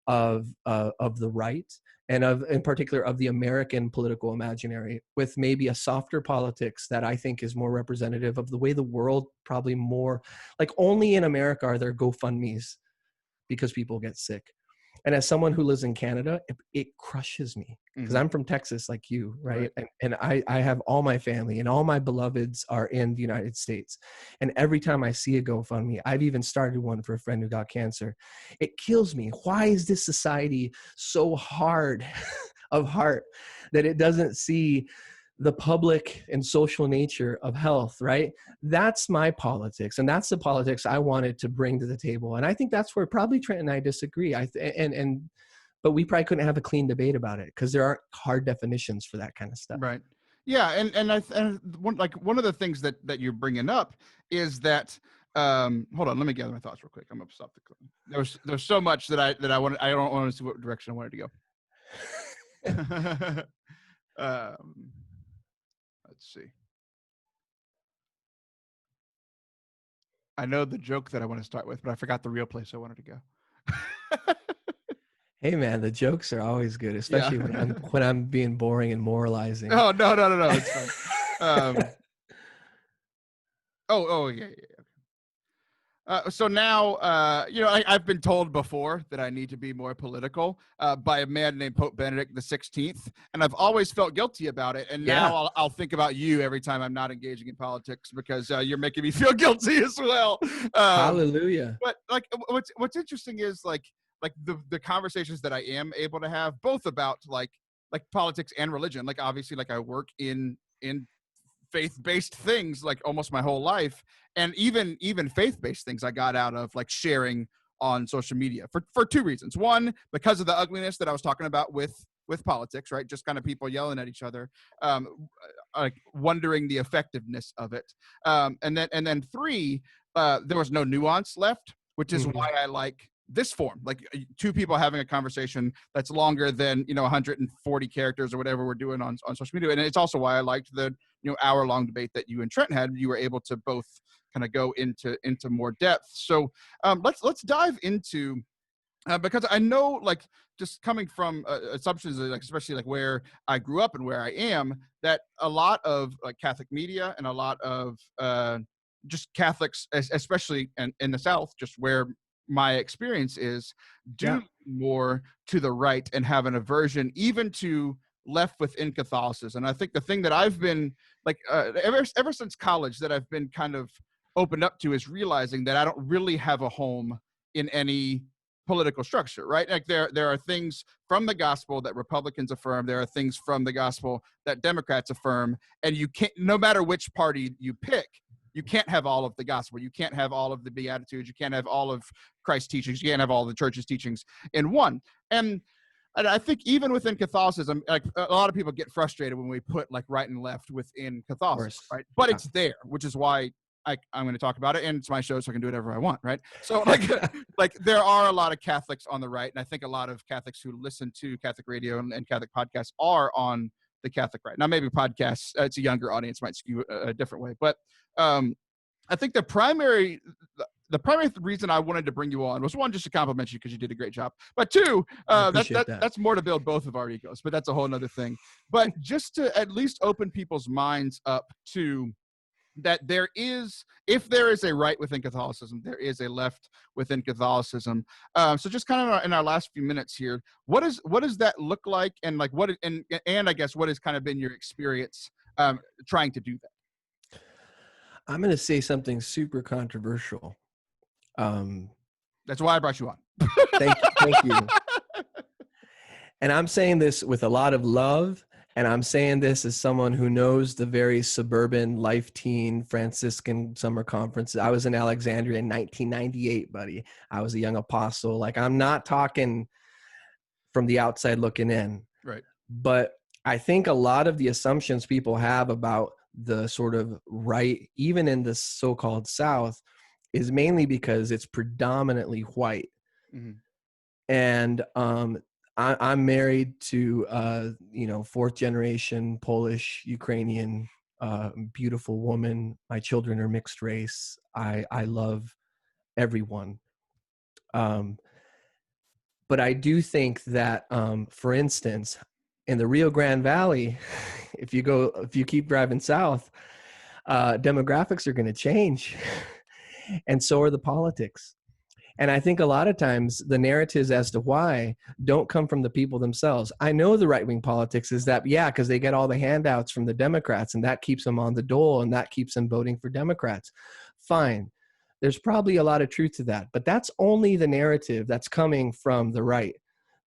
S3: of the right and of, in particular, of the American political imaginary, with maybe a softer politics that I think is more representative of the way the world probably more, like only in America are there GoFundMes because people get sick. And as someone who lives in Canada, it crushes me because I'm from Texas like you, right? And I have all my family and all my beloveds are in the United States. And every time I see a GoFundMe, I've even started one for a friend who got cancer. It kills me. Why is this society so hard of heart that it doesn't see the public and social nature of health, right? That's my politics. And that's the politics I wanted to bring to the table. And I think that's where probably Trent and I disagree. But we probably couldn't have a clean debate about it because there aren't hard definitions for that kind of stuff.
S1: Right. Yeah. And one of the things that you're bringing up is that, hold on, let me gather my thoughts real quick. I'm gonna stop the clip. There's so much that I don't want to see what direction I wanted to go. Let's see. I know the joke that I want to start with, but I forgot the real place I wanted to go.
S3: Hey man, the jokes are always good, especially when I'm being boring and moralizing.
S1: Oh no, it's fine. Yeah. So now, I've been told before that I need to be more political by a man named Pope Benedict XVI, and I've always felt guilty about it. And now I'll think about you every time I'm not engaging in politics because you're making me feel guilty as well.
S3: Hallelujah.
S1: But like, what's interesting is like the conversations that I am able to have, both about like politics and religion. Like obviously, like I work in faith-based things like almost my whole life, and even faith-based things I got out of like sharing on social media for two reasons. One, because of the ugliness that I was talking about with politics, right? Just kind of people yelling at each other, like wondering the effectiveness of it. And then three, there was no nuance left, which is why I like this form, like two people having a conversation that's longer than 140 characters or whatever we're doing on social media. And it's also why I liked the hour-long debate that you and Trent had. You were able to both kind of go into more depth. So let's dive into because I know, like, just coming from assumptions, like especially like where I grew up and where I am, that a lot of like Catholic media and a lot of just Catholics, especially in the South, just where my experience is, do more to the right and have an aversion even to left within Catholicism. And I think the thing that I've been like ever since college that I've been kind of opened up to is realizing that I don't really have a home in any political structure, right? Like there are things from the gospel that Republicans affirm. There are things from the gospel that Democrats affirm. And you can't, no matter which party you pick, you can't have all of the gospel. You can't have all of the Beatitudes. You can't have all of Christ's teachings. You can't have all the church's teachings in one. And I think even within Catholicism, like a lot of people get frustrated when we put like right and left within Catholicism, right? But it's there, which is why I'm going to talk about it, and it's my show, so I can do whatever I want, right? So like there are a lot of Catholics on the right, and I think a lot of Catholics who listen to Catholic radio and Catholic podcasts are on the Catholic right. Now, maybe podcasts, it's a younger audience, might skew a different way, but I think the primary reason I wanted to bring you on was, one, just to compliment you because you did a great job, but two, that's more to build both of our egos, but that's a whole nother thing. But just to at least open people's minds up to that if there is a right within Catholicism, there is a left within Catholicism. So just kind of in our last few minutes here, what does that look like, and like and I guess what has kind of been your experience trying to do that?
S3: I'm going to say something super controversial.
S1: That's why I brought you on.
S3: Thank you. And I'm saying this with a lot of love. And I'm saying this as someone who knows the very suburban Life Teen Franciscan summer conferences. I was in Alexandria in 1998, buddy. I was a young apostle. Like, I'm not talking from the outside looking in.
S1: Right.
S3: But I think a lot of the assumptions people have about the sort of right, even in the so-called South, is mainly because it's predominantly white. Mm-hmm. And I'm married to, fourth generation Polish, Ukrainian, beautiful woman. My children are mixed race. I love everyone. But I do think that, for instance, in the Rio Grande Valley, if you keep driving south, demographics are going to change, and so are the politics. And I think a lot of times the narratives as to why don't come from the people themselves. I know the right-wing politics is that, because they get all the handouts from the Democrats, and that keeps them on the dole, and that keeps them voting for Democrats. Fine. There's probably a lot of truth to that, but that's only the narrative that's coming from the right.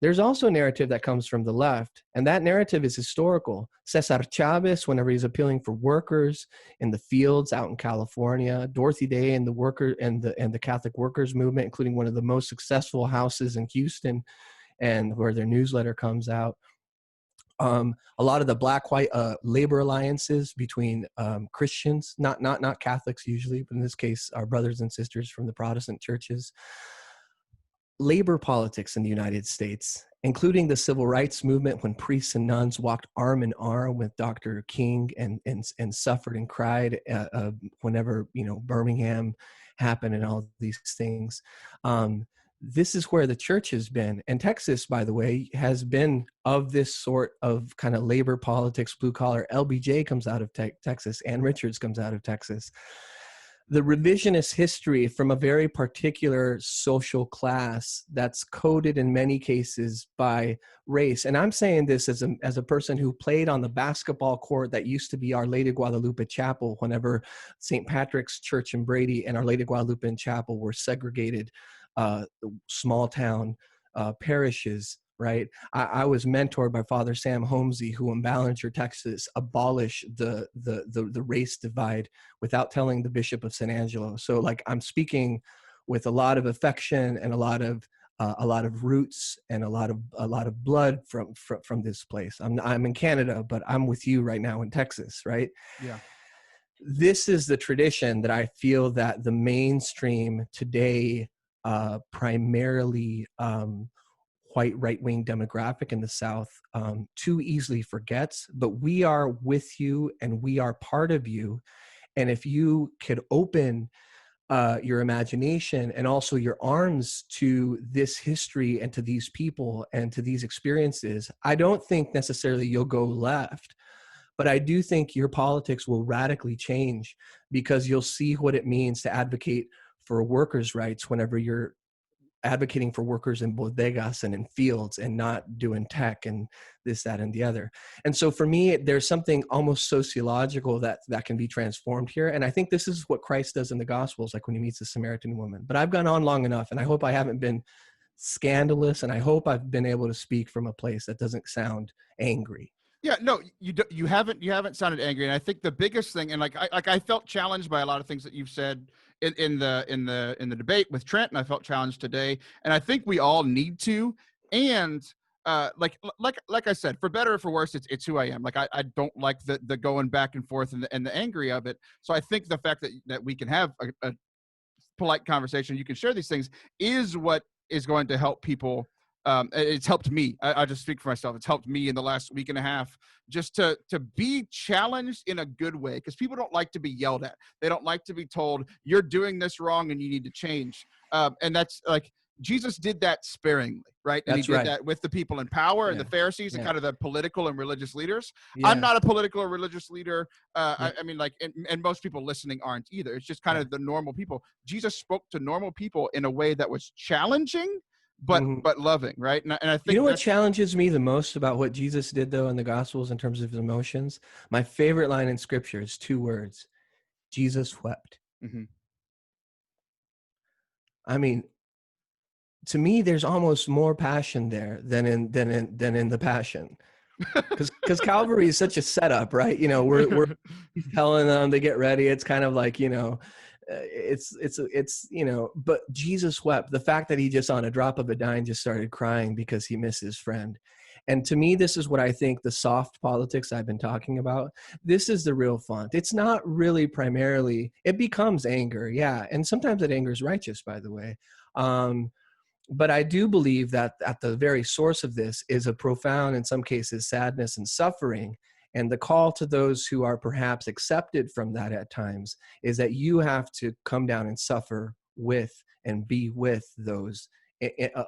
S3: There's also a narrative that comes from the left, and that narrative is historical. Cesar Chavez, whenever he's appealing for workers in the fields out in California, Dorothy Day and the worker and the Catholic workers movement, including one of the most successful houses in Houston, and where their newsletter comes out. A lot of the black-white labor alliances between Christians, not Catholics usually, but in this case, our brothers and sisters from the Protestant churches. Labor politics in the United States, including the civil rights movement, when priests and nuns walked arm in arm with Dr. King and suffered and cried whenever Birmingham happened and all these things. This is where the church has been, and Texas, by the way, has been of this sort of kind of labor politics, blue collar. LBJ comes out of Texas, Ann Richards comes out of Texas. The revisionist history from a very particular social class that's coded in many cases by race. And I'm saying this as a person who played on the basketball court that used to be Our Lady of Guadalupe Chapel whenever St. Patrick's Church in Brady and Our Lady of Guadalupe Chapel were segregated small town parishes. Right. I was mentored by Father Sam Holmesy, who in Ballinger, Texas, abolished the race divide without telling the Bishop of San Angelo. So, like, I'm speaking with a lot of affection and a lot of roots and a lot of blood from this place. I'm in Canada, but I'm with you right now in Texas. Right.
S1: Yeah.
S3: This is the tradition that I feel that the mainstream today, primarily, white right-wing demographic in the South too easily forgets, but we are with you and we are part of you. And if you could open your imagination and also your arms to this history and to these people and to these experiences, I don't think necessarily you'll go left, but I do think your politics will radically change, because you'll see what it means to advocate for workers' rights whenever you're advocating for workers in bodegas and in fields and not doing tech and this, that, and the other. And so for me, there's something almost sociological that can be transformed here. And I think this is what Christ does in the Gospels, like when he meets the Samaritan woman. But I've gone on long enough, and I hope I haven't been scandalous. And I hope I've been able to speak from a place that doesn't sound angry.
S1: Yeah, no, you haven't sounded angry, and I think the biggest thing, and I felt challenged by a lot of things that you've said in the debate with Trent, and I felt challenged today, and I think we all need to, and like I said, for better or for worse, it's who I am. Like I don't like the going back and forth and the angry of it. So I think the fact that we can have a polite conversation, you can share these things, is what is going to help people. It's helped me. I just speak for myself. It's helped me in the last week and a half just to be challenged in a good way, because people don't like to be yelled at. They don't like to be told you're doing this wrong and you need to change. And that's like Jesus did that sparingly, right? And
S3: That's
S1: he did
S3: right.
S1: that with the people in power and the Pharisees and kind of the political and religious leaders. I'm not a political or religious leader. I mean, like, and most people listening aren't either. It's just kind of the normal people. Jesus spoke to normal people in a way that was challenging, but loving, right? And I think
S3: what challenges me the most about what Jesus did, though, in the Gospels in terms of his emotions? My favorite line in Scripture is 2 words: Jesus wept. I mean, to me, there's almost more passion there than in the Passion, because Calvary is such a setup, right? You know, we're telling them to get ready. It's kind of like, you know, it's you know, but Jesus wept. The fact that he just on a drop of a dime just started crying because he missed his friend. And to me, this is what I think the soft politics I've been talking about. This is the real font. It's not really primarily, it becomes anger. Yeah. And sometimes that anger is righteous, by the way. But I do believe that at the very source of this is a profound, in some cases, sadness and suffering. And the call to those who are perhaps accepted from that at times is that you have to come down and suffer with and be with those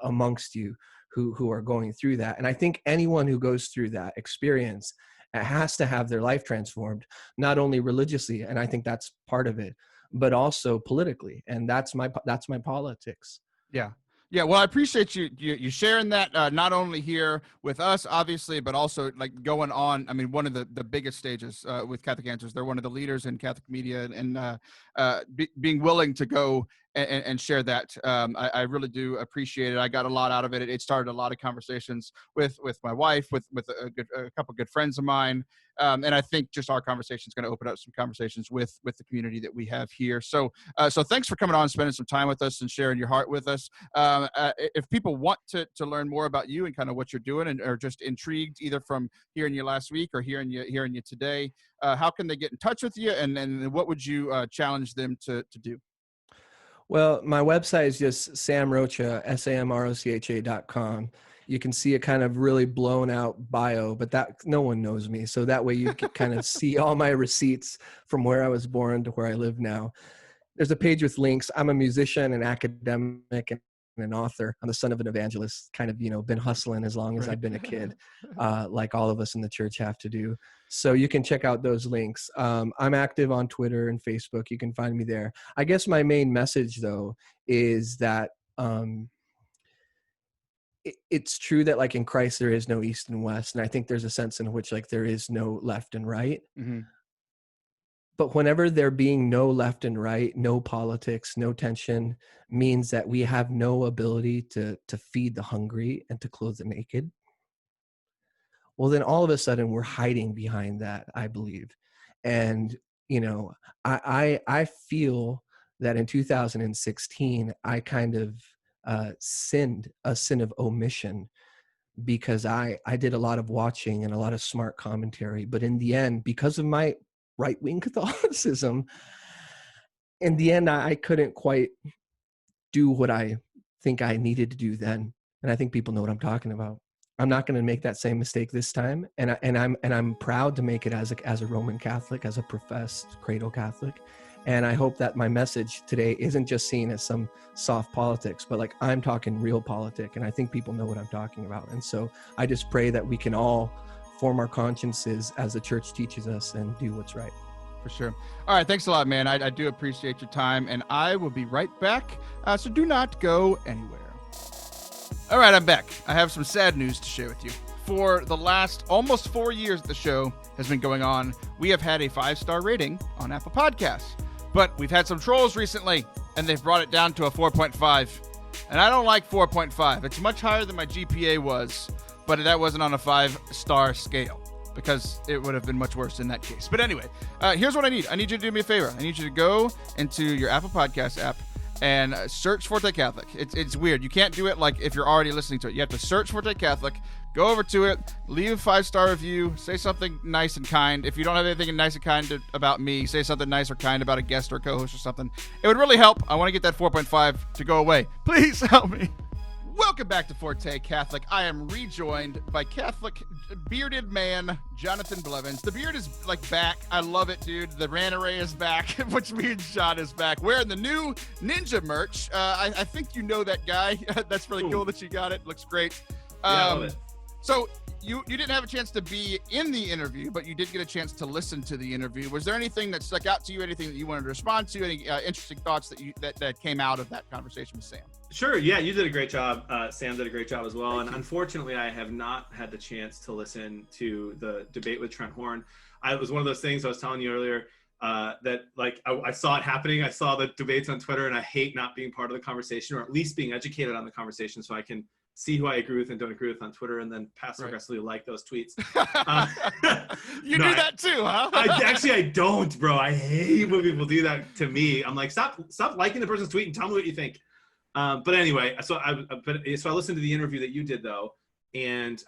S3: amongst you who are going through that. And I think anyone who goes through that experience has to have their life transformed, not only religiously, and I think that's part of it, but also politically. And that's my politics.
S1: Yeah. Yeah, well, I appreciate you sharing that, not only here with us, obviously, but also like going on. I mean, one of the biggest stages with Catholic Answers. They're one of the leaders in Catholic media, and being willing to go and share that. I really do appreciate it. I got a lot out of it. It started a lot of conversations with my wife, with a couple of good friends of mine. And I think just our conversation is going to open up some conversations with the community that we have here. So thanks for coming on and spending some time with us and sharing your heart with us. If people want to learn more about you and kind of what you're doing, and are just intrigued either from hearing you last week or hearing you today, how can they get in touch with you, and what would you challenge them to do?
S3: Well, my website is just Sam Rocha, SAMROCHA.com. You can see a kind of really blown out bio, but that no one knows me. So that way you can kind of see all my receipts from where I was born to where I live now. There's a page with links. I'm a musician, an academic, and an author. I'm the son of an evangelist, kind of, you know, been hustling as long as I've been a kid, like all of us in the church have to do. So you can check out those links. I'm active on Twitter and Facebook. You can find me there. I guess my main message, though, is that it's true that, like, in Christ, there is no East and West. And I think there's a sense in which, like, there is no left and right. Mm-hmm. But whenever there being no left and right, no politics, no tension, means that we have no ability to feed the hungry and to clothe the naked. Well, then all of a sudden we're hiding behind that, I believe. And, you know, I feel that in 2016, I kind of sinned a sin of omission, because I did a lot of watching and a lot of smart commentary. But in the end, because of my right-wing Catholicism, in the end, I couldn't quite do what I think I needed to do then. And I think people know what I'm talking about. I'm not going to make that same mistake this time. And I'm proud to make it as a Roman Catholic, as a professed cradle Catholic. And I hope that my message today isn't just seen as some soft politics, but like I'm talking real politic. And I think people know what I'm talking about. And so I just pray that we can all form our consciences as the church teaches us and do what's right.
S1: For sure. All right. Thanks a lot, man. I do appreciate your time, and I will be right back. So do not go anywhere. All right. I'm back. I have some sad news to share with you. For the last almost 4 years the show has been going on, we have had a 5-star rating on Apple Podcasts, but we've had some trolls recently, and they've brought it down to a 4.5. And I don't like 4.5. It's much higher than my GPA was, but that wasn't on a 5-star scale because it would have been much worse in that case. But anyway, here's what I need. I need you to do me a favor. I need you to go into your Apple Podcast app and search Forte Catholic. It's weird. You can't do it like if you're already listening to it. You have to search Forte Catholic, go over to it, leave a 5-star review, say something nice and kind. If you don't have anything nice and kind about me, say something nice or kind about a guest or co-host or something. It would really help. I want to get that 4.5 to go away. Please help me. Welcome back to Forte Catholic. I am rejoined by Catholic bearded man Jonathan Blevins. The beard is like back. I love it, dude. The Ranare is back, which means John is back. Wearing the new Ninja merch. I think you know that guy. That's really cool that you got it. Looks great.
S2: I love it.
S1: So you didn't have a chance to be in the interview, but you did get a chance to listen to the interview. Was there anything that stuck out to you? Anything that you wanted to respond to? Any interesting thoughts that came out of that conversation with Sam?
S2: Sure. Yeah, you did a great job. Sam did a great job as well. And unfortunately, I have not had the chance to listen to the debate with Trent Horn. It was one of those things I was telling you earlier that like I saw it happening. I saw the debates on Twitter, and I hate not being part of the conversation, or at least being educated on the conversation, so I can see who I agree with and don't agree with on Twitter, and then passive aggressively like those tweets.
S1: You do that too, huh?
S2: I don't, bro. I hate when people do that to me. I'm like, stop liking the person's tweet and tell me what you think. But anyway, so I listened to the interview that you did though, and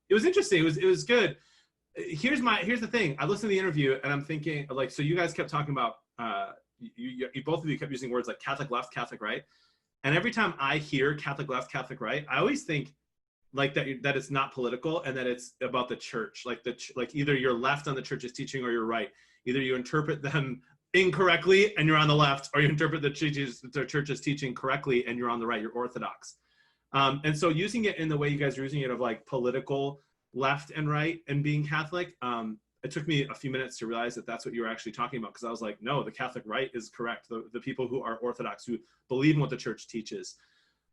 S2: it was interesting. It was good. Here's the thing. I listened to the interview and I'm thinking like, so you guys kept talking about you both of you kept using words like Catholic left, Catholic right. And every time I hear Catholic left, Catholic right, I always think like that it's not political and that it's about the church. Like either you're left on the church's teaching or you're right. Either you interpret them incorrectly and you're on the left, or you interpret the church's teaching correctly and you're on the right. You're Orthodox. And so using it in the way you guys are using it of like political left and right and being Catholic, it took me a few minutes to realize that that's what you were actually talking about, because I was like, no, the Catholic right is correct. The people who are Orthodox, who believe in what the church teaches.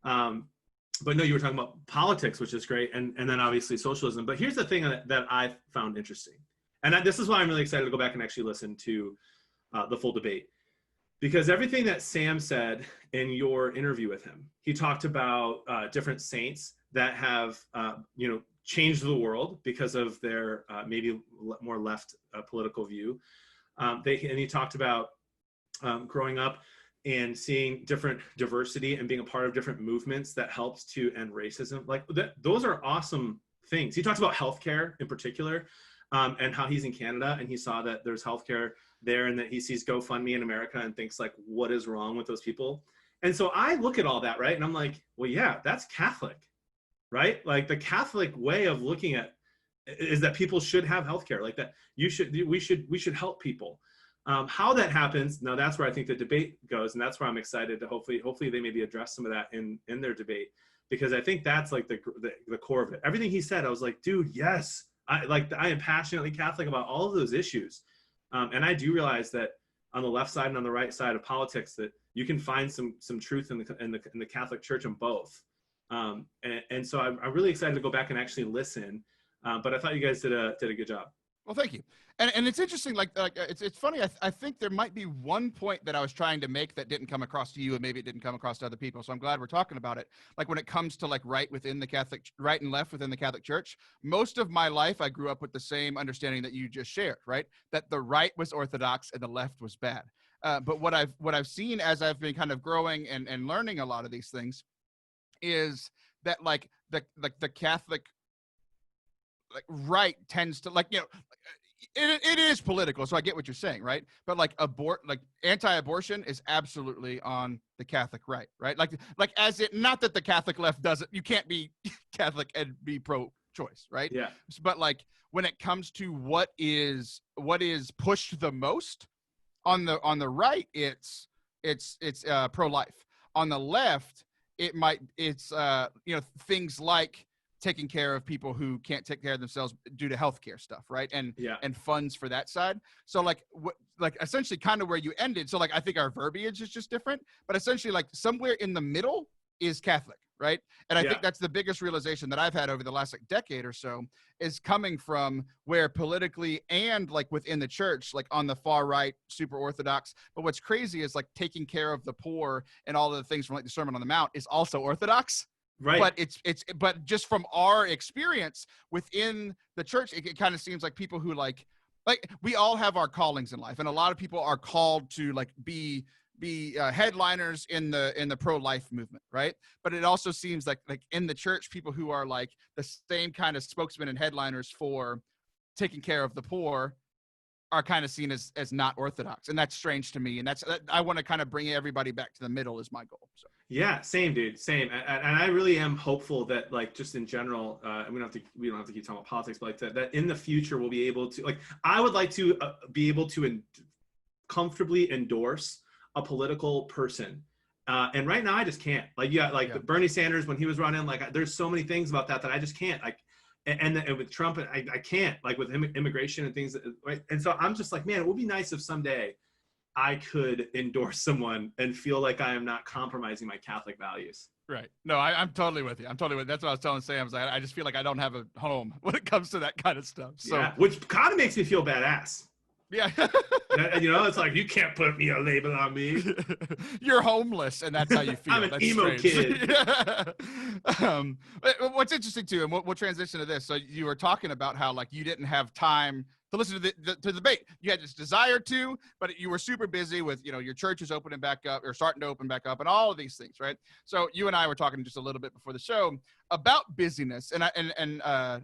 S2: But no, you were talking about politics, which is great, and then obviously socialism. But here's the thing that I found interesting, and this is why I'm really excited to go back and actually listen to the full debate, because everything that Sam said in your interview with him, he talked about different saints that have changed the world because of their maybe more left political view. And he talked about growing up and seeing different diversity and being a part of different movements that helps to end racism. Like those are awesome things. He talked about healthcare in particular, and how he's in Canada and he saw that there's healthcare there, and that he sees GoFundMe in America and thinks like, what is wrong with those people? And so I look at all that, right? And I'm like, well, yeah, that's Catholic, right? Like the Catholic way of looking at is that people should have healthcare, like that we should help people. How that happens, now that's where I think the debate goes, and that's where I'm excited to hopefully they maybe address some of that in their debate, because I think that's like the core of it. Everything he said, I was like, dude, yes, I am passionately Catholic about all of those issues, and I do realize that on the left side and on the right side of politics that you can find some truth in the Catholic Church in both, and so I'm really excited to go back and actually listen. But I thought you guys did a good job.
S1: Well, thank you. And it's interesting, it's funny. I think there might be one point that I was trying to make that didn't come across to you, and maybe it didn't come across to other people. So I'm glad we're talking about it. Like when it comes to like right and left within the Catholic Church, most of my life I grew up with the same understanding that you just shared, right? That the right was Orthodox and the left was bad. But what I've seen as I've been kind of growing and learning a lot of these things is that like the Catholic right tends to it is political, so I get what you're saying, right? But like anti-abortion is absolutely on the Catholic right? Like as it, not that the Catholic left doesn't, you can't be Catholic and be pro-choice, right?
S2: Yeah.
S1: But like when it comes to what is pushed the most on the right, it's pro-life. On the left, it's things like taking care of people who can't take care of themselves due to healthcare stuff, right? And funds for that side. So like essentially kind of where you ended. So like I think our verbiage is just different, but essentially like somewhere in the middle is Catholic, right? And I
S2: Yeah.
S1: think that's the biggest realization that I've had over the last like decade or so, is coming from where politically and like within the church, like on the far right, super orthodox. But what's crazy is like taking care of the poor and all of the things from like the Sermon on the Mount is also orthodox.
S2: Right.
S1: But but just from our experience within the church, it kind of seems like people who like we all have our callings in life, and a lot of people are called to like be headliners in the pro-life movement, right? But it also seems like in the church, people who are like the same kind of spokesmen and headliners for taking care of the poor are kind of seen as not orthodox, and that's strange to me. And I want to kind of bring everybody back to the middle is my goal. So.
S2: Yeah, same, dude, same. And I really am hopeful that, like, just in general, and we don't have to keep talking about politics, but like that in the future we'll be able to, like, I would like to be able to comfortably endorse a political person. And right now I just can't. Like, Bernie Sanders when he was running, like, there's so many things about that I just can't. Like, and with Trump, I can't, like, with immigration and things, right? And so I'm just like, man, it would be nice if someday I could endorse someone and feel like I am not compromising my Catholic values.
S1: Right. No, I'm totally with you. That's what I was telling Sam. I just feel like I don't have a home when it comes to that kind of stuff. So,
S2: yeah, which kind of makes me feel badass.
S1: Yeah.
S2: And, you know, it's like, you can't put a label on me.
S1: You're homeless, and that's how you feel.
S2: I'm an
S1: that's
S2: emo
S1: strange.
S2: kid.
S1: What's interesting too, and we'll transition to this. So you were talking about how like you didn't have time to listen to the debate. You had this desire to, but you were super busy with, you know, your church is opening back up or starting to open back up and all of these things, right? So you and I were talking just a little bit before the show about busyness. And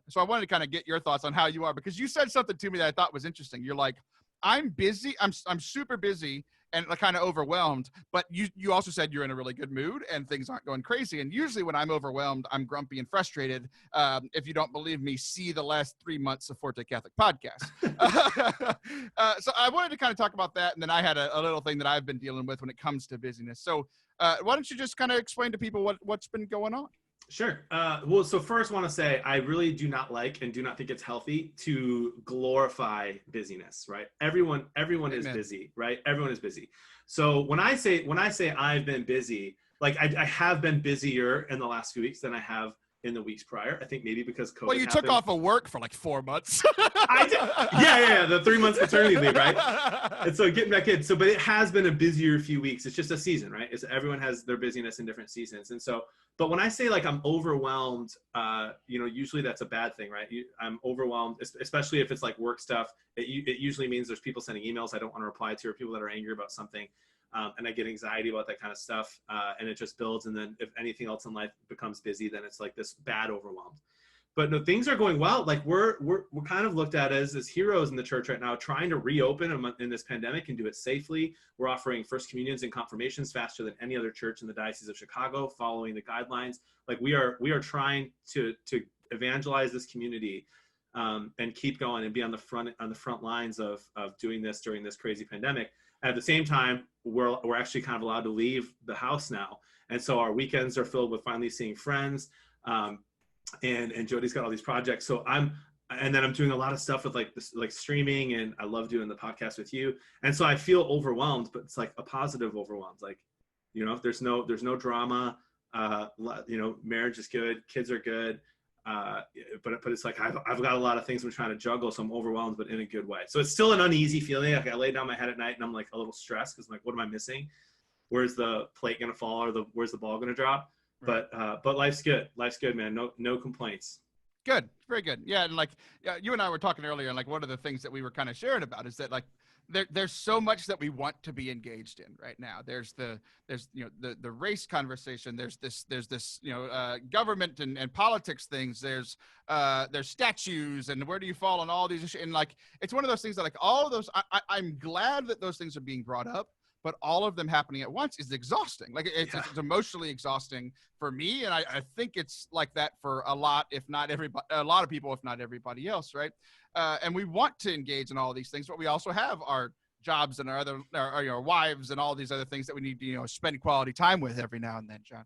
S1: so I wanted to kind of get your thoughts on how you are, because you said something to me that I thought was interesting. You're like, I'm busy. I'm super busy and kind of overwhelmed, but you also said you're in a really good mood and things aren't going crazy. And usually when I'm overwhelmed, I'm grumpy and frustrated. If you don't believe me, see the last 3 months of Forte Catholic podcast. So I wanted to kind of talk about that. And then I had a little thing that I've been dealing with when it comes to busyness. So why don't you just kind of explain to people what's been going on?
S2: Sure. Well, so first I want to say, I really do not like and do not think it's healthy to glorify busyness, right? Everyone is busy, right? Everyone is busy. So when I say I've been busy, like I have been busier in the last few weeks than I have in the weeks prior. I think maybe because COVID
S1: Well, you took off of work for like 4 months.
S2: I did. Yeah. The 3 months paternity leave, right? And so getting back in. So, but it has been a busier few weeks. It's just a season, right? Everyone has their busyness in different seasons. And so, but when I say like I'm overwhelmed, you know, usually that's a bad thing, right? I'm overwhelmed, especially if it's like work stuff. It usually means there's people sending emails I don't want to reply to, or people that are angry about something. And I get anxiety about that kind of stuff, and it just builds. And then if anything else in life becomes busy, then it's like this bad overwhelmed. But no, things are going well. Like we're kind of looked at as heroes in the church right now, trying to reopen in this pandemic and do it safely. We're offering first communions and confirmations faster than any other church in the Diocese of Chicago, following the guidelines. Like we are trying to evangelize this community, and keep going and be on the front lines of doing this during this crazy pandemic. At the same time, we're actually kind of allowed to leave the house now, and so our weekends are filled with finally seeing friends. And Jody's got all these projects, so I'm doing a lot of stuff with like streaming, and I love doing the podcast with you, and so I feel overwhelmed, but it's like a positive overwhelmed. Like, you know, if there's no drama, you know, marriage is good, kids are good. But it's like I've got a lot of things I'm trying to juggle, so I'm overwhelmed, but in a good way. So it's still an uneasy feeling. Like I lay down my head at night and I'm like a little stressed because I'm like, what am I missing? Where's the plate gonna fall, or where's the ball gonna drop? Right. But life's good. Life's good, man. No complaints.
S1: Good, very good. Yeah, and like you and I were talking earlier, and like one of the things that we were kind of sharing about is that like there's so much that we want to be engaged in right now. There's you know the race conversation. There's this you know government and politics things. There's statues, and where do you fall on all these issues? And like it's one of those things that like all of those. I'm glad that those things are being brought up, but all of them happening at once is exhausting. Like it's emotionally exhausting for me. And I think it's like that for a lot of people, if not everybody else. Right. And we want to engage in all of these things, but we also have our jobs and our wives and all these other things that we need to, you know, spend quality time with every now and then, John.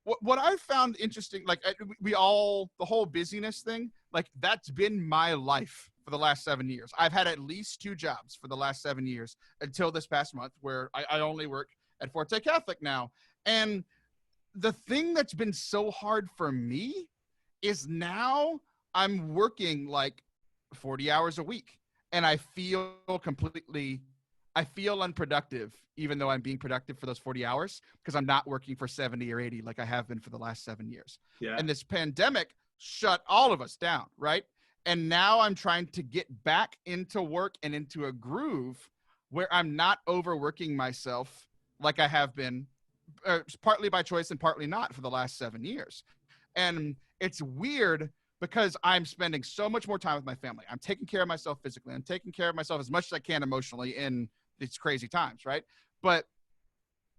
S1: What I've found interesting, like the whole busyness thing, like that's been my life for the last 7 years. I've had at least 2 jobs for the last 7 years until this past month, where I only work at Forte Catholic now. And the thing that's been so hard for me is now I'm working like 40 hours a week, and I feel unproductive, even though I'm being productive for those 40 hours, because I'm not working for 70 or 80 like I have been for the last 7 years.
S2: Yeah.
S1: And this pandemic shut all of us down, right? And now I'm trying to get back into work and into a groove where I'm not overworking myself like I have been, partly by choice and partly not, for the last 7 years. And it's weird because I'm spending so much more time with my family. I'm taking care of myself physically. I'm taking care of myself as much as I can emotionally in these crazy times, right? But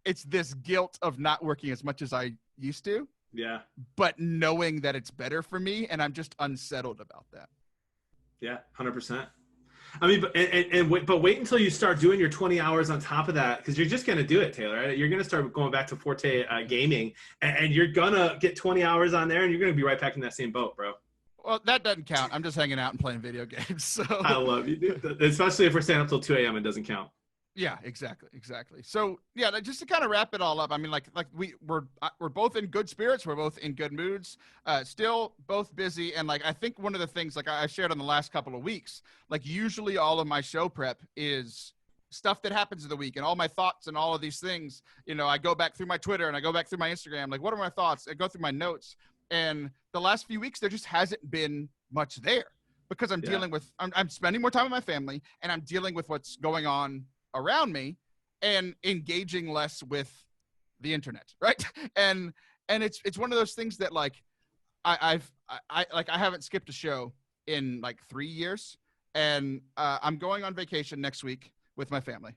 S1: it's this guilt of not working as much as I used to.
S2: Yeah.
S1: But knowing that it's better for me, and I'm just unsettled about that.
S2: Yeah, 100%. I mean, but wait until you start doing your 20 hours on top of that, because you're just going to do it, Taylor. Right? You're going to start going back to Forte gaming, and you're going to get 20 hours on there, and you're going to be right back in that same boat, bro.
S1: Well, that doesn't count. I'm just hanging out and playing video games. So
S2: I love you, dude. Especially if we're staying up till 2 a.m. It doesn't count.
S1: Yeah, exactly. So yeah, just to kind of wrap it all up. I mean, like we're both in good spirits. We're both in good moods. Still both busy. And like, I think one of the things, like I shared on the last couple of weeks, like usually all of my show prep is stuff that happens in the week and all my thoughts and all of these things. You know, I go back through my Twitter and I go back through my Instagram. Like, what are my thoughts? I go through my notes. And the last few weeks, there just hasn't been much there because I'm dealing with, I'm spending more time with my family, and I'm dealing with what's going on around me and engaging less with the internet. Right. And it's one of those things that like, I haven't skipped a show in like 3 years, and I'm going on vacation next week with my family.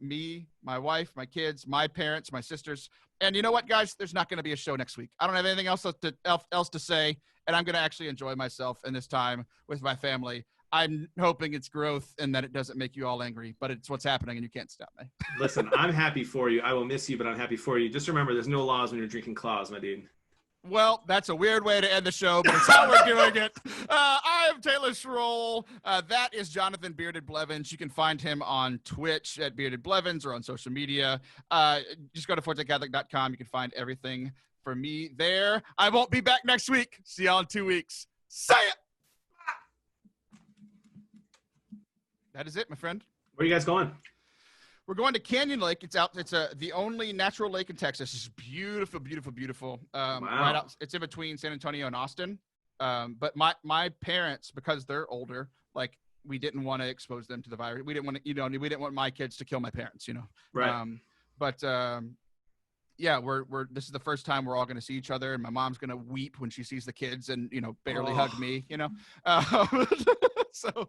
S1: Me, my wife, my kids, my parents, my sisters. And you know what, guys? There's not going to be a show next week. I don't have anything else to say, and I'm going to actually enjoy myself in this time with my family. I'm hoping it's growth and that it doesn't make you all angry, but it's what's happening and you can't stop me.
S2: Listen, I'm happy for you. I will miss you, but I'm happy for you. Just remember, there's no laws when you're drinking claws, my dude.
S1: Well, that's a weird way to end the show, but it's how we're doing it. I am Taylor Schroll. That is Jonathan Bearded Blevins. You can find him on Twitch at Bearded Blevins or on social media. Just go to fortecatholic.com. You can find everything for me there. I won't be back next week. See y'all in 2 weeks. Say it! That is it, my friend.
S2: Where are you guys going?
S1: We're going to Canyon Lake. It's the only natural lake in Texas. It's beautiful, beautiful, beautiful.
S2: Wow.
S1: Right out, it's in between San Antonio and Austin. But my parents, because they're older, like we didn't want to expose them to the virus. We didn't want to, we didn't want my kids to kill my parents,
S2: Right.
S1: Yeah, this is the first time we're all going to see each other, and my mom's going to weep when she sees the kids and, barely hug me, So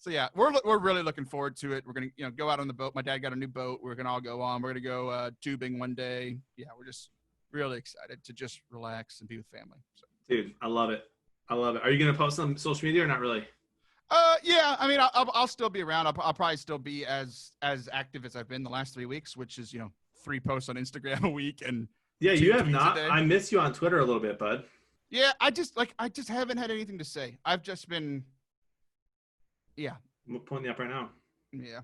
S1: yeah, we're really looking forward to it. We're going to, go out on the boat. My dad got a new boat. We're going to all go on. We're going to go tubing one day. Yeah, we're just really excited to just relax and be with family. So.
S2: Dude, I love it. Are you going to post on social media or not really?
S1: Yeah, I mean, I'll still be around. I'll probably still be as active as I've been the last 3 weeks, which is, 3 posts on Instagram a week. And
S2: yeah, you have not. I miss you on Twitter a little bit, bud.
S1: Yeah, I just haven't had anything to say. I've just been, yeah.
S2: I'm pulling you up right now.
S1: Yeah.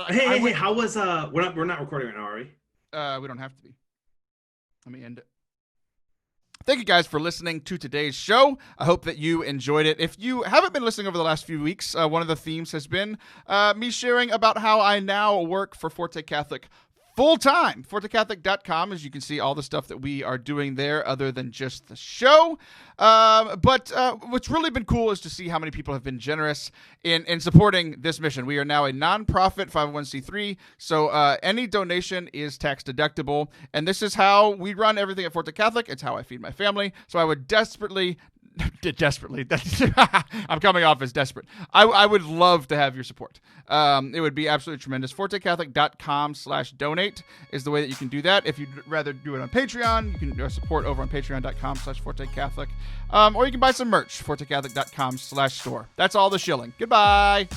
S2: Hey, how was we're not recording right now, are we?
S1: We don't have to be. Let me end it. Thank you guys for listening to today's show. I hope that you enjoyed it. If you haven't been listening over the last few weeks, one of the themes has been me sharing about how I now work for Forte Catholic full-time. ForteCatholic.com, as you can see all the stuff that we are doing there other than just the show. But what's really been cool is to see how many people have been generous in supporting this mission. We are now a nonprofit 501c3, so any donation is tax deductible. And this is how we run everything at Forte Catholic. It's how I feed my family. So I would desperately, I'm coming off as desperate. I would love to have your support. It would be absolutely tremendous. ForteCatholic.com/donate is the way that you can do that. If you'd rather do it on Patreon, you can support over on Patreon.com/ForteCatholic. Or you can buy some merch, ForteCatholic.com/store. That's all the shilling. Goodbye.